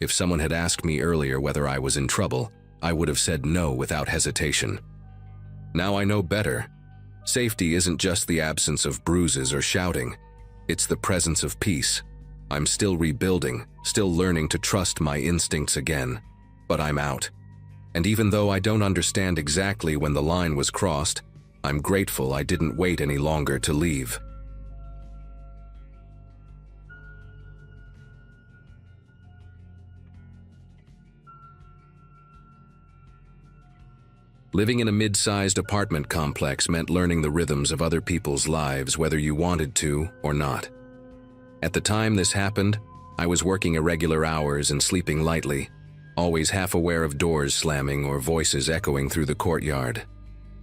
If someone had asked me earlier whether I was in trouble, I would have said no without hesitation. Now I know better. Safety isn't just the absence of bruises or shouting. It's the presence of peace. I'm still rebuilding, still learning to trust my instincts again. But I'm out. And even though I don't understand exactly when the line was crossed, I'm grateful I didn't wait any longer to leave. Living in a mid-sized apartment complex meant learning the rhythms of other people's lives whether you wanted to or not. At the time this happened, I was working irregular hours and sleeping lightly, always half aware of doors slamming or voices echoing through the courtyard.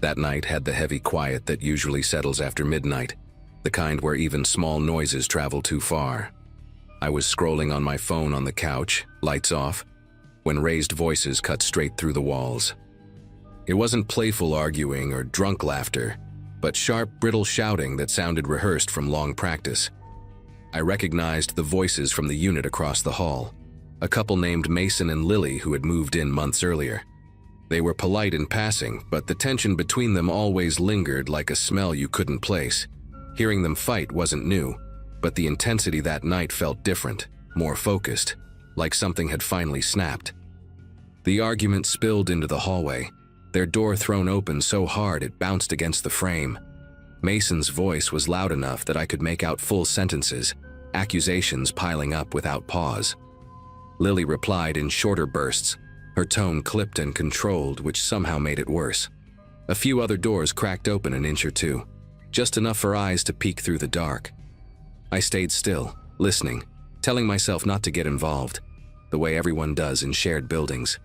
That night had the heavy quiet that usually settles after midnight, the kind where even small noises travel too far. I was scrolling on my phone on the couch, lights off, when raised voices cut straight through the walls. It wasn't playful arguing or drunk laughter, but sharp, brittle shouting that sounded rehearsed from long practice. I recognized the voices from the unit across the hall, a couple named Mason and Lily who had moved in months earlier. They were polite in passing, but the tension between them always lingered like a smell you couldn't place. Hearing them fight wasn't new, but the intensity that night felt different, more focused, like something had finally snapped. The argument spilled into the hallway, their door thrown open so hard it bounced against the frame. Mason's voice was loud enough that I could make out full sentences, accusations piling up without pause. Lily replied in shorter bursts, her tone clipped and controlled, which somehow made it worse. A few other doors cracked open an inch or two, just enough for eyes to peek through the dark. I stayed still, listening, telling myself not to get involved, the way everyone does in shared buildings.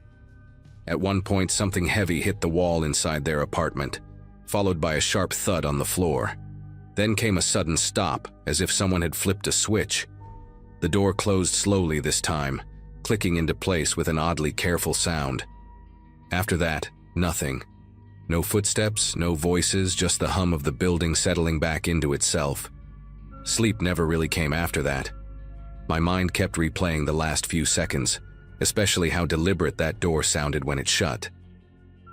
At one point, something heavy hit the wall inside their apartment, followed by a sharp thud on the floor. Then came a sudden stop, as if someone had flipped a switch. The door closed slowly this time, clicking into place with an oddly careful sound. After that, nothing. No footsteps, no voices, just the hum of the building settling back into itself. Sleep never really came after that. My mind kept replaying the last few seconds, especially how deliberate that door sounded when it shut.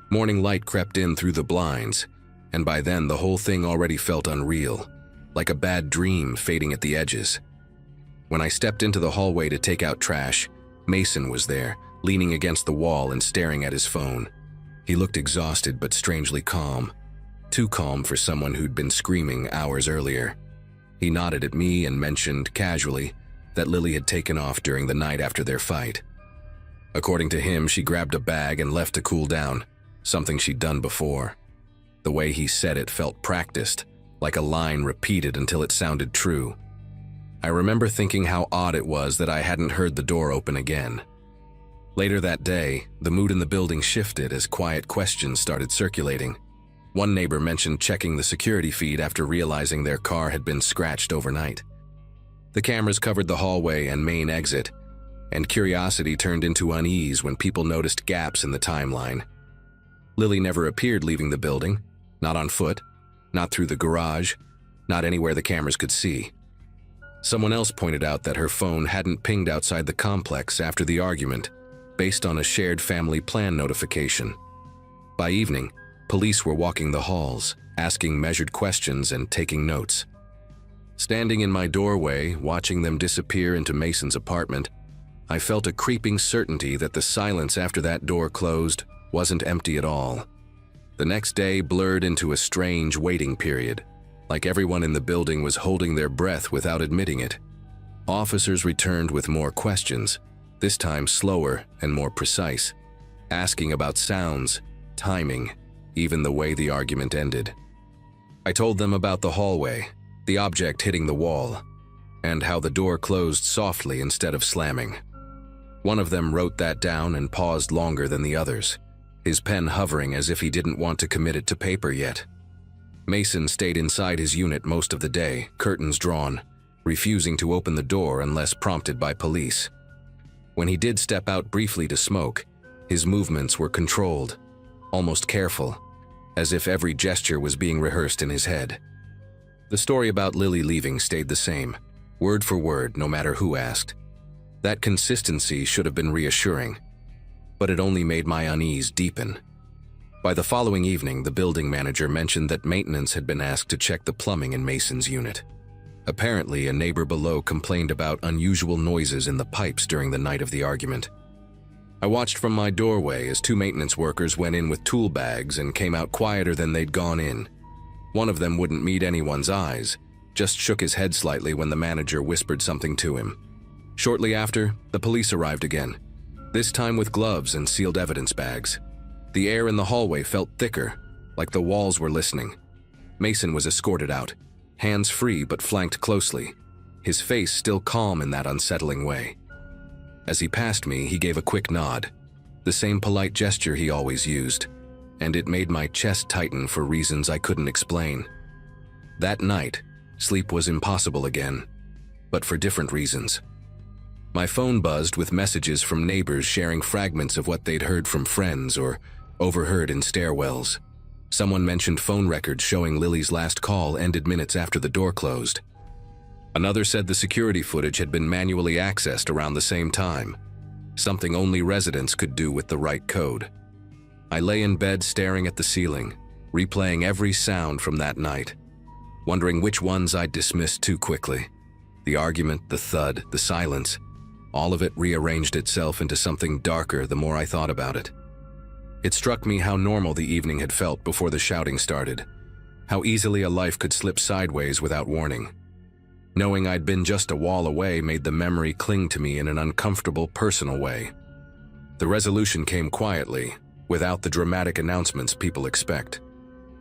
Morning light crept in through the blinds, and by then the whole thing already felt unreal, like a bad dream fading at the edges. When I stepped into the hallway to take out trash, Mason was there, leaning against the wall and staring at his phone. He looked exhausted but strangely calm, too calm for someone who'd been screaming hours earlier. He nodded at me and mentioned, casually, that Lily had taken off during the night after their fight. According to him, she grabbed a bag and left to cool down, something she'd done before. The way he said it felt practiced, like a line repeated until it sounded true. I remember thinking how odd it was that I hadn't heard the door open again. Later that day, the mood in the building shifted as quiet questions started circulating. One neighbor mentioned checking the security feed after realizing their car had been scratched overnight. The cameras covered the hallway and main exit, and curiosity turned into unease when people noticed gaps in the timeline. Lily never appeared leaving the building, not on foot, not through the garage, not anywhere the cameras could see. Someone else pointed out that her phone hadn't pinged outside the complex after the argument, based on a shared family plan notification. By evening, police were walking the halls, asking measured questions and taking notes. Standing in my doorway, watching them disappear into Mason's apartment, I felt a creeping certainty that the silence after that door closed wasn't empty at all. The next day blurred into a strange waiting period, like everyone in the building was holding their breath without admitting it. Officers returned with more questions, this time slower and more precise, asking about sounds, timing, even the way the argument ended. I told them about the hallway, the object hitting the wall, and how the door closed softly instead of slamming. One of them wrote that down and paused longer than the others, his pen hovering as if he didn't want to commit it to paper yet. Mason stayed inside his unit most of the day, curtains drawn, refusing to open the door unless prompted by police. When he did step out briefly to smoke, his movements were controlled, almost careful, as if every gesture was being rehearsed in his head. The story about Lily leaving stayed the same, word for word, no matter who asked. That consistency should have been reassuring, but it only made my unease deepen. By the following evening, the building manager mentioned that maintenance had been asked to check the plumbing in Mason's unit. Apparently, a neighbor below complained about unusual noises in the pipes during the night of the argument. I watched from my doorway as two maintenance workers went in with tool bags and came out quieter than they'd gone in. One of them wouldn't meet anyone's eyes, just shook his head slightly when the manager whispered something to him. Shortly after, the police arrived again, this time with gloves and sealed evidence bags. The air in the hallway felt thicker, like the walls were listening. Mason was escorted out, hands free but flanked closely, his face still calm in that unsettling way. As he passed me, he gave a quick nod, the same polite gesture he always used, and it made my chest tighten for reasons I couldn't explain. That night, sleep was impossible again, but for different reasons. My phone buzzed with messages from neighbors sharing fragments of what they'd heard from friends or overheard in stairwells. Someone mentioned phone records showing Lily's last call ended minutes after the door closed. Another said the security footage had been manually accessed around the same time, something only residents could do with the right code. I lay in bed staring at the ceiling, replaying every sound from that night, wondering which ones I'd dismissed too quickly. The argument, the thud, the silence, all of it rearranged itself into something darker the more I thought about it. It struck me how normal the evening had felt before the shouting started, how easily a life could slip sideways without warning. Knowing I'd been just a wall away made the memory cling to me in an uncomfortable, personal way. The resolution came quietly, without the dramatic announcements people expect.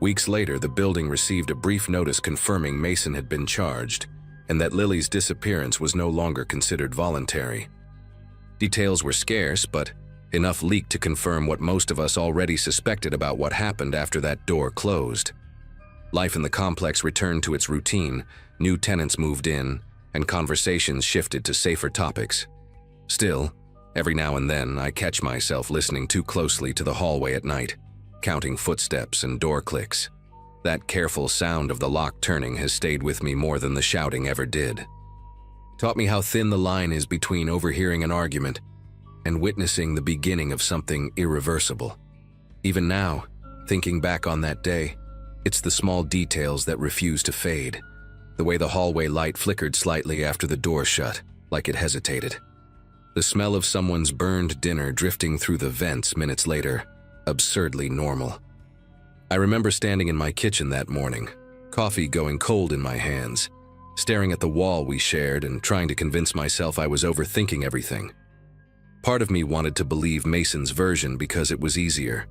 Weeks later, the building received a brief notice confirming Mason had been charged, and that Lily's disappearance was no longer considered voluntary. Details were scarce, but enough leaked to confirm what most of us already suspected about what happened after that door closed. Life in the complex returned to its routine, new tenants moved in, and conversations shifted to safer topics. Still, every now and then I catch myself listening too closely to the hallway at night, counting footsteps and door clicks. That careful sound of the lock turning has stayed with me more than the shouting ever did. Taught me how thin the line is between overhearing an argument and witnessing the beginning of something irreversible. Even now, thinking back on that day, it's the small details that refuse to fade. The way the hallway light flickered slightly after the door shut, like it hesitated. The smell of someone's burned dinner drifting through the vents minutes later, absurdly normal. I remember standing in my kitchen that morning, coffee going cold in my hands, staring at the wall we shared and trying to convince myself I was overthinking everything. Part of me wanted to believe Mason's version because it was easier,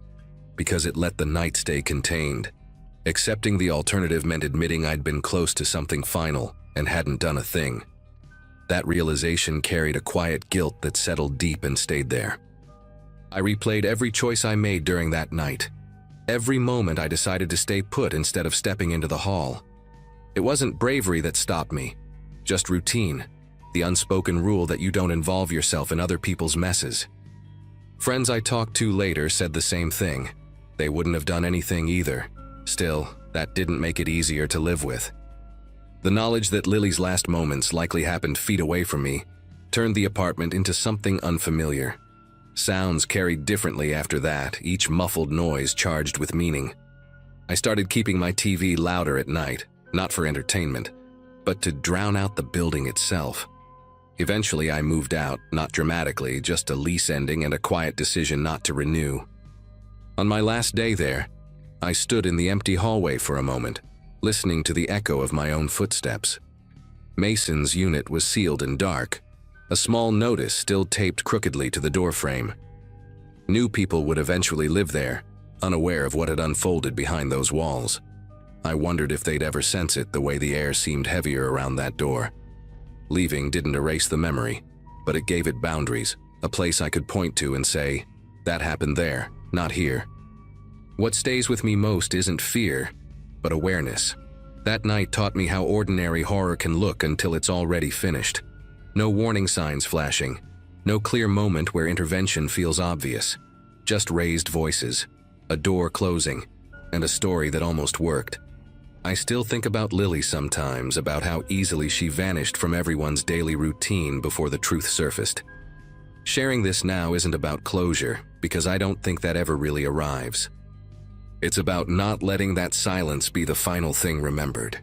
because it let the night stay contained. Accepting the alternative meant admitting I'd been close to something final and hadn't done a thing. That realization carried a quiet guilt that settled deep and stayed there. I replayed every choice I made during that night. Every moment I decided to stay put instead of stepping into the hall. It wasn't bravery that stopped me, just routine, the unspoken rule that you don't involve yourself in other people's messes. Friends I talked to later said the same thing. They wouldn't have done anything either. Still, that didn't make it easier to live with. The knowledge that Lily's last moments likely happened feet away from me turned the apartment into something unfamiliar. Sounds carried differently after that, each muffled noise charged with meaning. I started keeping my TV louder at night, not for entertainment, but to drown out the building itself. Eventually I moved out, not dramatically, just a lease ending and a quiet decision not to renew. On my last day there, I stood in the empty hallway for a moment, listening to the echo of my own footsteps. Mason's unit was sealed and dark, a small notice still taped crookedly to the doorframe. New people would eventually live there, unaware of what had unfolded behind those walls. I wondered if they'd ever sense it the way the air seemed heavier around that door. Leaving didn't erase the memory, but it gave it boundaries, a place I could point to and say, that happened there, not here. What stays with me most isn't fear, but awareness. That night taught me how ordinary horror can look until it's already finished. No warning signs flashing, no clear moment where intervention feels obvious. Just raised voices, a door closing, and a story that almost worked. I still think about Lily sometimes, about how easily she vanished from everyone's daily routine before the truth surfaced. Sharing this now isn't about closure, because I don't think that ever really arrives. It's about not letting that silence be the final thing remembered.